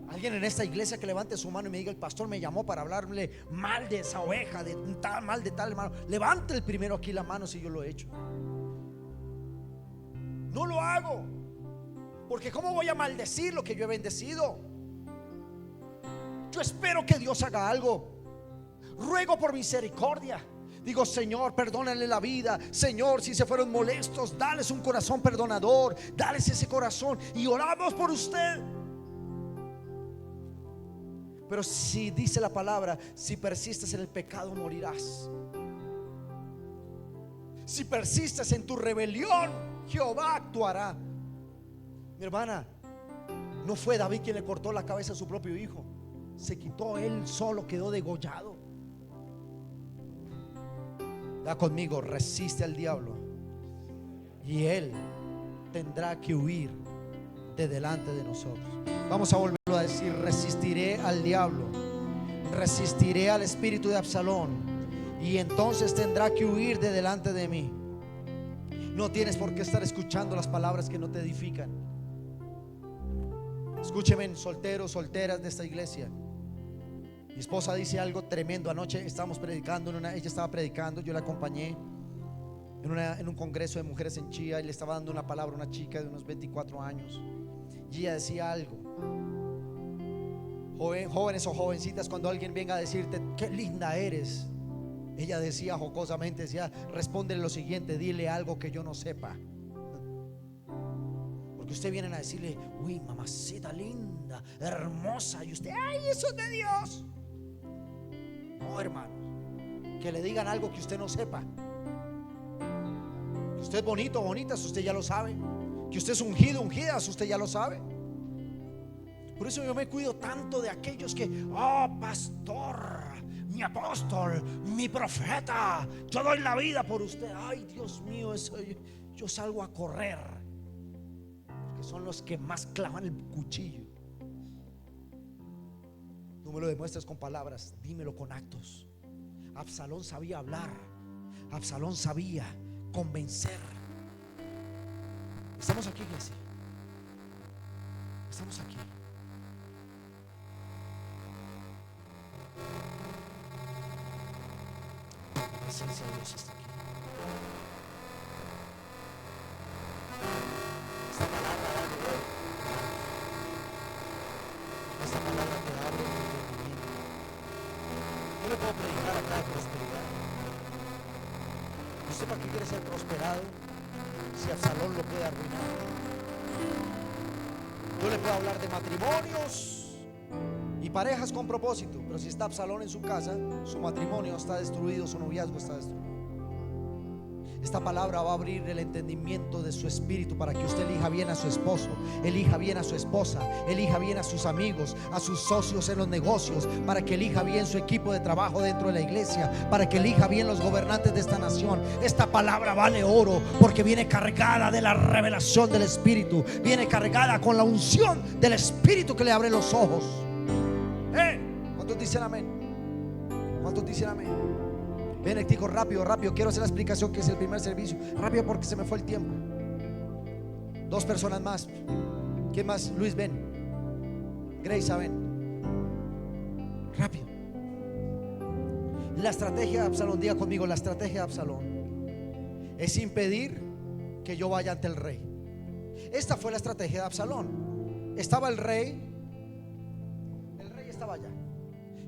Alguien en esta iglesia que levante su mano y me diga: el pastor me llamó para hablarle mal de esa oveja, de tal mal, de tal hermano. Levante el primero aquí la mano si yo lo he hecho. No lo hago, porque cómo voy a maldecir lo que yo he bendecido. Yo espero que Dios haga algo. Ruego por misericordia. Digo: Señor, perdónale la vida. Señor, si se fueron molestos, dales un corazón perdonador. Dales ese corazón y oramos por usted. Pero si dice la palabra: si persistes en el pecado, morirás. Si persistes en tu rebelión, Jehová actuará. Mi hermana, no fue David quien le cortó la cabeza a su propio hijo. Se quitó él solo, quedó degollado. Da conmigo: resiste al diablo y él tendrá que huir de delante de nosotros. Vamos a volverlo a decir: resistiré al diablo, resistiré al espíritu de Absalón, y entonces tendrá que huir de delante de mí. No tienes por qué estar escuchando las palabras que no te edifican. Escúcheme, solteros, solteras de esta iglesia. Mi esposa dice algo tremendo. Anoche estábamos predicando ella estaba predicando, yo la acompañé en un congreso de mujeres en Chía, y le estaba dando una palabra a una chica de unos 24 años. Y ella decía algo: jóvenes o jovencitas, cuando alguien venga a decirte qué linda eres, ella decía jocosamente, decía: respóndele lo siguiente, dile algo que yo no sepa. Porque usted viene a decirle: uy, mamacita linda, hermosa, y usted: ay, eso es de Dios. No, hermanos, que le digan algo que usted no sepa. Que usted es bonito, bonita, usted ya lo sabe. Que usted es ungido, ungida, usted ya lo sabe. Por eso yo me cuido tanto de aquellos que: oh, pastor, mi apóstol, mi profeta, yo doy la vida por usted. Ay, Dios mío, eso yo salgo a correr, porque son los que más clavan el cuchillo. No me lo demuestres con palabras, dímelo con actos. Absalón sabía hablar, Absalón sabía convencer. Estamos aquí, iglesia. Estamos aquí. La presencia de Dios está aquí. Esta palabra da dolor. Esta palabra te abre el entendimiento. Yo le puedo predicar acá de prosperidad. ¿Usted para qué quiere ser prosperado si Absalón lo puede arruinar? Yo le puedo hablar de matrimonios y parejas con propósito, pero si está Absalón en su casa, su matrimonio está destruido, su noviazgo está destruido. Esta palabra va a abrir el entendimiento de su espíritu para que usted elija bien a su esposo, elija bien a su esposa, elija bien a sus amigos, a sus socios en los negocios, para que elija bien su equipo de trabajo dentro de la iglesia, para que elija bien los gobernantes de esta nación. Esta palabra vale oro porque viene cargada de la revelación del Espíritu, viene cargada con la unción del Espíritu que le abre los ojos. ¿Cuántos dicen amén? ¿Cuántos dicen amén? Benedictico, rápido, quiero hacer la explicación que es el primer servicio. Rápido porque se me fue el tiempo. 2 personas más. ¿Quién más? Luis, ven. Grace, ven. Rápido. La estrategia de Absalón, diga conmigo: la estrategia de Absalón es impedir que yo vaya ante el rey. Esta fue la estrategia de Absalón. Estaba el rey estaba allá.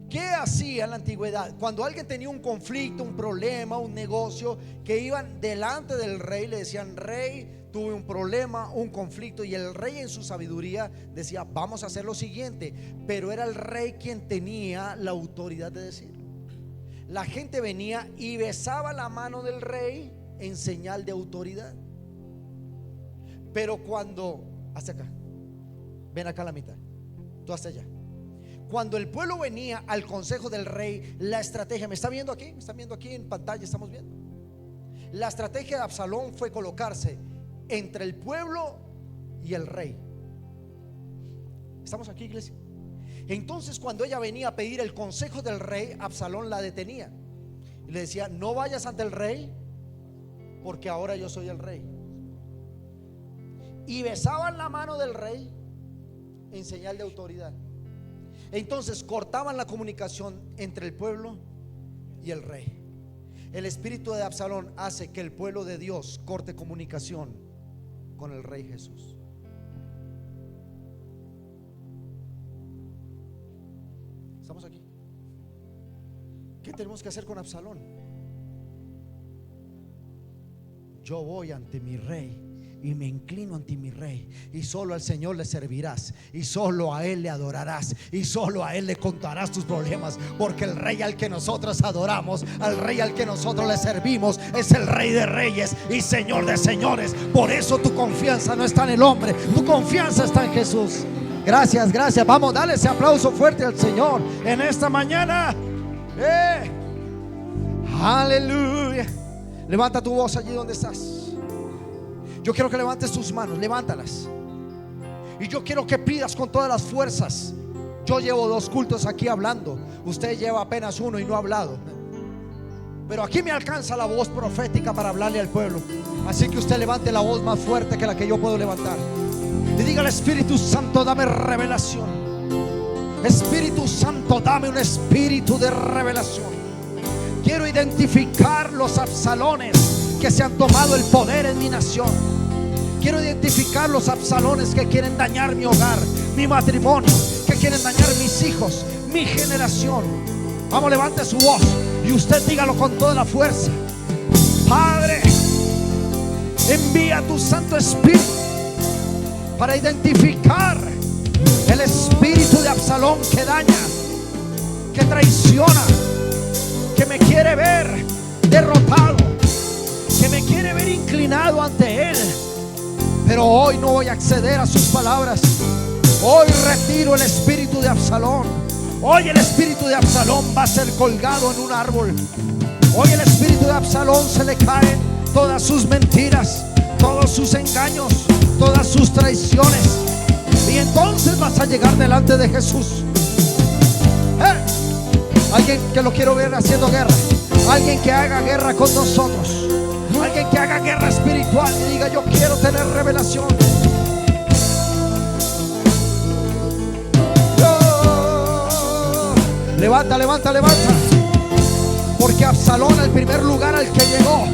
¿Qué hacía en la antigüedad? Cuando alguien tenía un conflicto, un problema, un negocio, que iban delante del rey, le decían: rey, tuve un problema, un conflicto. Y el rey, en su sabiduría, decía: vamos a hacer lo siguiente. Pero era el rey quien tenía la autoridad de decirlo. La gente venía y besaba la mano del rey en señal de autoridad. Pero cuando, hasta acá, ven acá a la mitad, tú hasta allá. Cuando el pueblo venía al consejo del rey, la estrategia, ¿me está viendo aquí? ¿Me están viendo aquí en pantalla? Estamos viendo. La estrategia de Absalón fue colocarse entre el pueblo y el rey. ¿Estamos aquí, iglesia? Entonces, cuando ella venía a pedir el consejo del rey, Absalón la detenía y le decía: no vayas ante el rey, porque ahora yo soy el rey. Y besaban la mano del rey en señal de autoridad. Entonces cortaban la comunicación entre el pueblo y el rey. El espíritu de Absalón hace que el pueblo de Dios corte comunicación con el rey Jesús. ¿Estamos aquí? ¿Qué tenemos que hacer con Absalón? Yo voy ante mi rey y me inclino ante mi rey, y solo al Señor le servirás, y solo a Él le adorarás, y solo a Él le contarás tus problemas, porque el rey al que nosotros adoramos, al rey al que nosotros le servimos, es el Rey de reyes y Señor de señores. Por eso tu confianza no está en el hombre, tu confianza está en Jesús. Gracias, gracias. Vamos, dale ese aplauso fuerte al Señor en esta mañana. Aleluya. Levanta tu voz allí donde estás. Yo quiero que levantes tus manos, levántalas. Y yo quiero que pidas con todas las fuerzas. Yo llevo 2 cultos aquí hablando. Usted lleva apenas 1 y no ha hablado. Pero aquí me alcanza la voz profética para hablarle al pueblo. Así que usted levante la voz más fuerte que la que yo puedo levantar. Y diga al Espíritu Santo: dame revelación. Espíritu Santo, dame un espíritu de revelación. Quiero identificar los Absalones que se han tomado el poder en mi nación. Quiero identificar los Absalones que quieren dañar mi hogar, mi matrimonio, que quieren dañar mis hijos, mi generación. Vamos, levante su voz y usted dígalo con toda la fuerza. Padre, envía tu Santo Espíritu para identificar el espíritu de Absalón que daña, que traiciona, que me quiere ver derrotado, que me quiere ver inclinado ante Él. Pero hoy no voy a acceder a sus palabras. Hoy retiro el espíritu de Absalón. Hoy el espíritu de Absalón va a ser colgado en un árbol. Hoy el espíritu de Absalón se le caen todas sus mentiras, todos sus engaños, todas sus traiciones. Y entonces vas a llegar delante de Jesús. Alguien que lo quiero ver haciendo guerra, alguien que haga guerra con nosotros, alguien que haga guerra espiritual y diga: yo quiero tener revelación. Levanta, levanta, levanta. Porque Absalón, el primer lugar al que llegó,